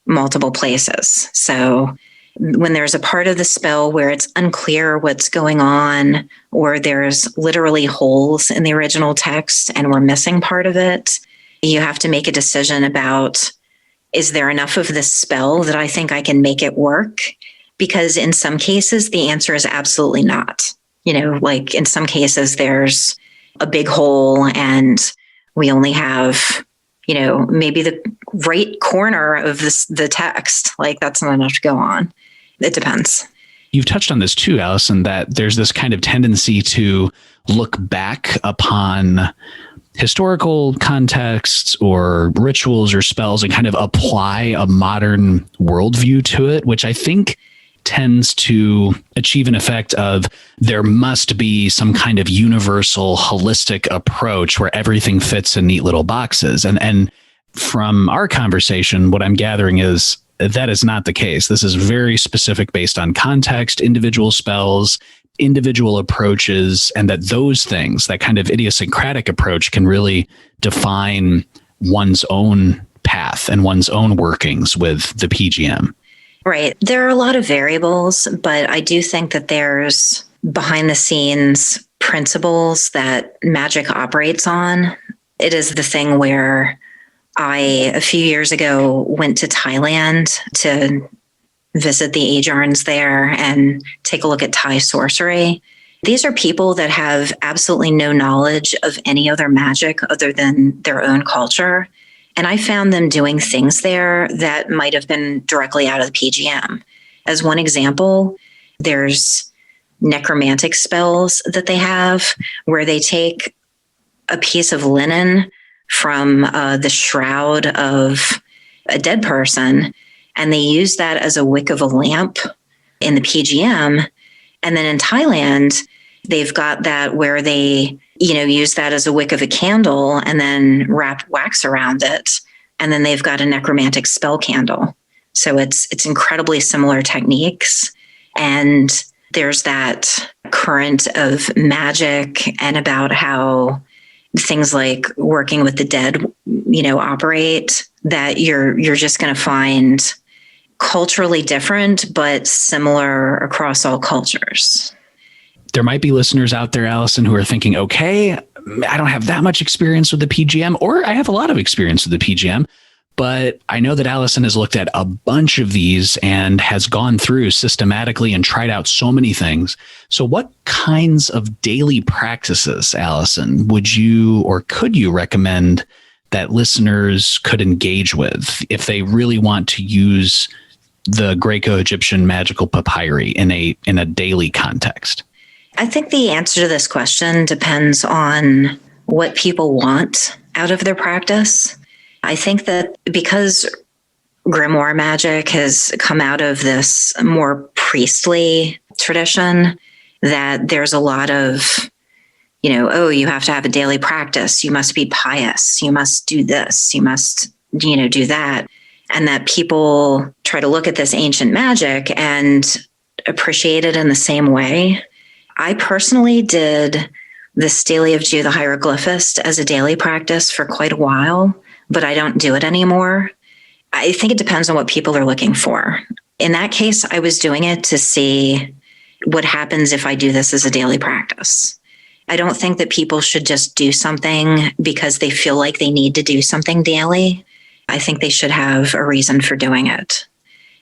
S1: multiple places. So when there's a part of the spell where it's unclear what's going on, or there's literally holes in the original text and we're missing part of it, you have to make a decision about, is there enough of this spell that I think I can make it work? Because in some cases, the answer is absolutely not. Like in some cases, there's a big hole and we only have, maybe the right corner of the text. Like that's not enough to go on. It depends.
S2: You've touched on this too, Alison, that there's this kind of tendency to look back upon historical contexts or rituals or spells and kind of apply a modern worldview to it, which I think tends to achieve an effect of there must be some kind of universal holistic approach where everything fits in neat little boxes. And from our conversation, what I'm gathering is that is not the case. This is very specific based on context, individual spells, individual approaches, and that those things, that kind of idiosyncratic approach, can really define one's own path and one's own workings with the PGM.
S1: Right. There are a lot of variables, but I do think that there's behind the scenes principles that magic operates on. It is the thing where a few years ago, went to Thailand to visit the Ajahns there and take a look at Thai sorcery. These are people that have absolutely no knowledge of any other magic other than their own culture. And I found them doing things there that might have been directly out of the PGM. As one example, there's necromantic spells that they have where they take a piece of linen from the shroud of a dead person, and they use that as a wick of a lamp in the PGM. And then in Thailand, they've got that where they, use that as a wick of a candle and then wrap wax around it. And then they've got a necromantic spell candle. So it's incredibly similar techniques. And there's that current of magic and about how things like working with the dead, operate, that you're just going to find culturally different, but similar across all cultures.
S2: There might be listeners out there, Alison, who are thinking, okay, I don't have that much experience with the PGM, or I have a lot of experience with the PGM, but I know that Alison has looked at a bunch of these and has gone through systematically and tried out so many things. So what kinds of daily practices, Alison, would you or could you recommend that listeners could engage with if they really want to use the Greco-Egyptian magical papyri in a daily context?
S1: I think the answer to this question depends on what people want out of their practice. I think that because grimoire magic has come out of this more priestly tradition, that there's a lot of, you have to have a daily practice. You must be pious. You must do this. You must, do that. And that people try to look at this ancient magic and appreciate it in the same way. I personally did the Stele of Jew the Hieroglyphist as a daily practice for quite a while, but I don't do it anymore. I think it depends on what people are looking for. In that case, I was doing it to see what happens if I do this as a daily practice. I don't think that people should just do something because they feel like they need to do something daily. I think they should have a reason for doing it.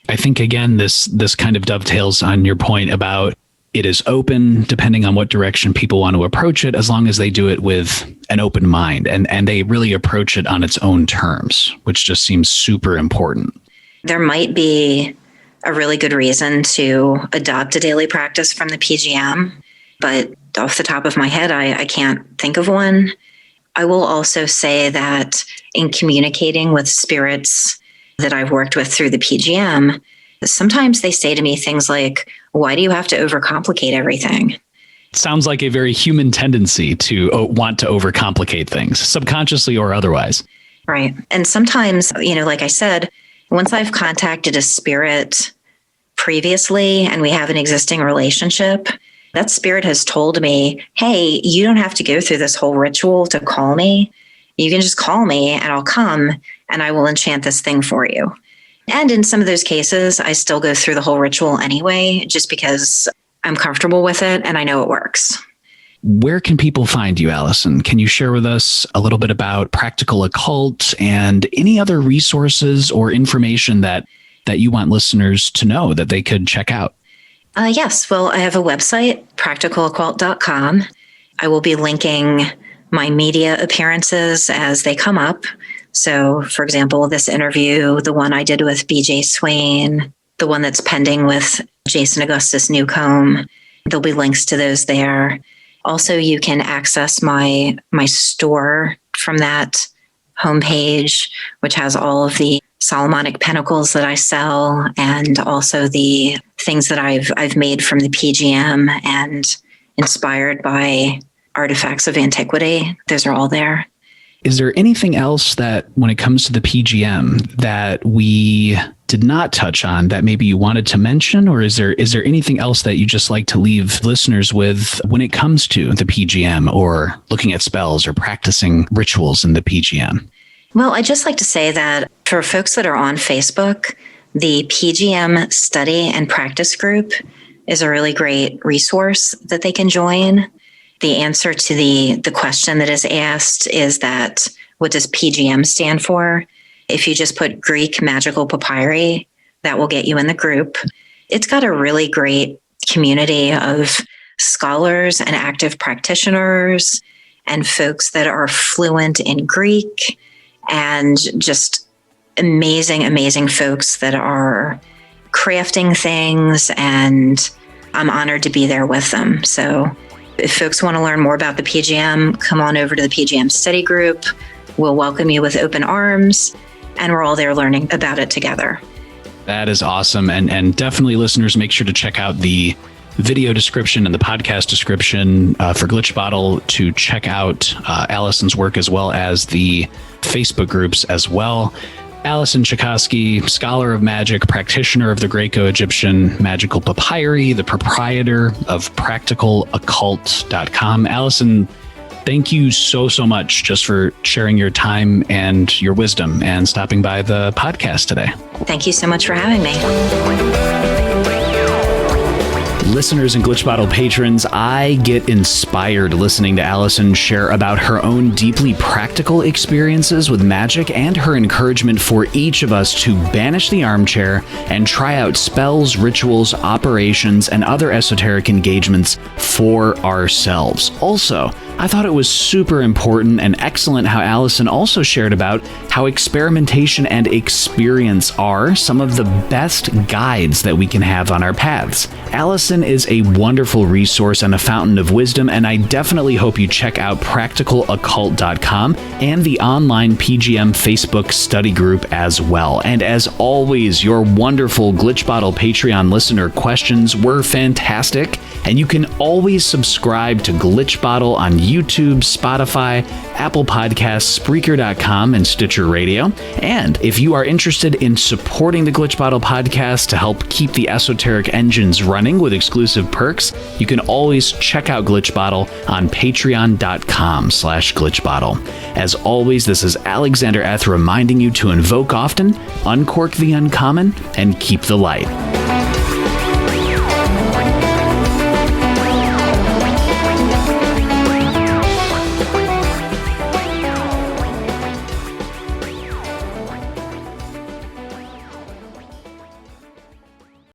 S2: I think, again, this kind of dovetails on your point about it is open depending on what direction people want to approach it, as long as they do it with an open mind and they really approach it on its own terms, which just seems super important.
S1: There might be a really good reason to adopt a daily practice from the PGM, but off the top of my head, I can't think of one. I will also say that in communicating with spirits that I've worked with through the PGM, sometimes they say to me things like, why do you have to overcomplicate everything?
S2: Sounds like a very human tendency to want to overcomplicate things, subconsciously or otherwise.
S1: Right. And sometimes, like I said, once I've contacted a spirit previously and we have an existing relationship, that spirit has told me, hey, you don't have to go through this whole ritual to call me. You can just call me and I'll come and I will enchant this thing for you. And in some of those cases, I still go through the whole ritual anyway, just because I'm comfortable with it and I know it works.
S2: Where can people find you, Alison? Can you share with us a little bit about Practical Occult and any other resources or information that you want listeners to know that they could check out?
S1: Yes. Well, I have a website, practicaloccult.com. I will be linking my media appearances as they come up. So, for example, this interview, the one I did with BJ Swain, the one that's pending with Jason Augustus Newcomb, there'll be links to those there. Also, you can access my store from that homepage, which has all of the Solomonic pentacles that I sell, and also the things that I've made from the PGM and inspired by artifacts of antiquity. Those are all there.
S2: Is there anything else that, when it comes to the PGM, that we did not touch on that maybe you wanted to mention? Or is there anything else that you just like to leave listeners with when it comes to the PGM or looking at spells or practicing rituals in the PGM?
S1: Well, I'd just like to say that for folks that are on Facebook, the PGM study and practice group is a really great resource that they can join. The answer to the question that is asked is that, what does PGM stand for? If you just put Greek magical papyri, that will get you in the group. It's got a really great community of scholars and active practitioners and folks that are fluent in Greek, and just amazing, amazing folks that are crafting things, and I'm honored to be there with them. So if folks want to learn more about the PGM, come on over to the PGM study group. We'll welcome you with open arms, and we're all there learning about it together.
S2: That is awesome. And definitely, listeners, make sure to check out the video description and the podcast description for Glitch Bottle to check out Alison's work, as well as the Facebook groups as well. Alison Chicosky, scholar of magic, practitioner of the Greco-Egyptian magical papyri, the proprietor of practicaloccult.com. Alison, thank you so much just for sharing your time and your wisdom and stopping by the podcast today.
S1: Thank you so much for having me.
S2: Listeners and Glitch Bottle patrons, I get inspired listening to Alison share about her own deeply practical experiences with magic and her encouragement for each of us to banish the armchair and try out spells, rituals, operations, and other esoteric engagements for ourselves. Also, I thought it was super important and excellent how Alison also shared about how experimentation and experience are some of the best guides that we can have on our paths. Alison is a wonderful resource and a fountain of wisdom, and I definitely hope you check out practicaloccult.com and the online PGM Facebook study group as well. And as always, your wonderful Glitch Bottle Patreon listener questions were fantastic, and you can always subscribe to Glitch Bottle on YouTube, Spotify, Apple Podcasts, Spreaker.com, and Stitcher Radio. And if you are interested in supporting the Glitch Bottle podcast to help keep the esoteric engines running with exclusive perks, you can always check out Glitch Bottle on patreon.com/glitchbottle. As always, this is Alexander Eth reminding you to invoke often, uncork the uncommon, and keep the light.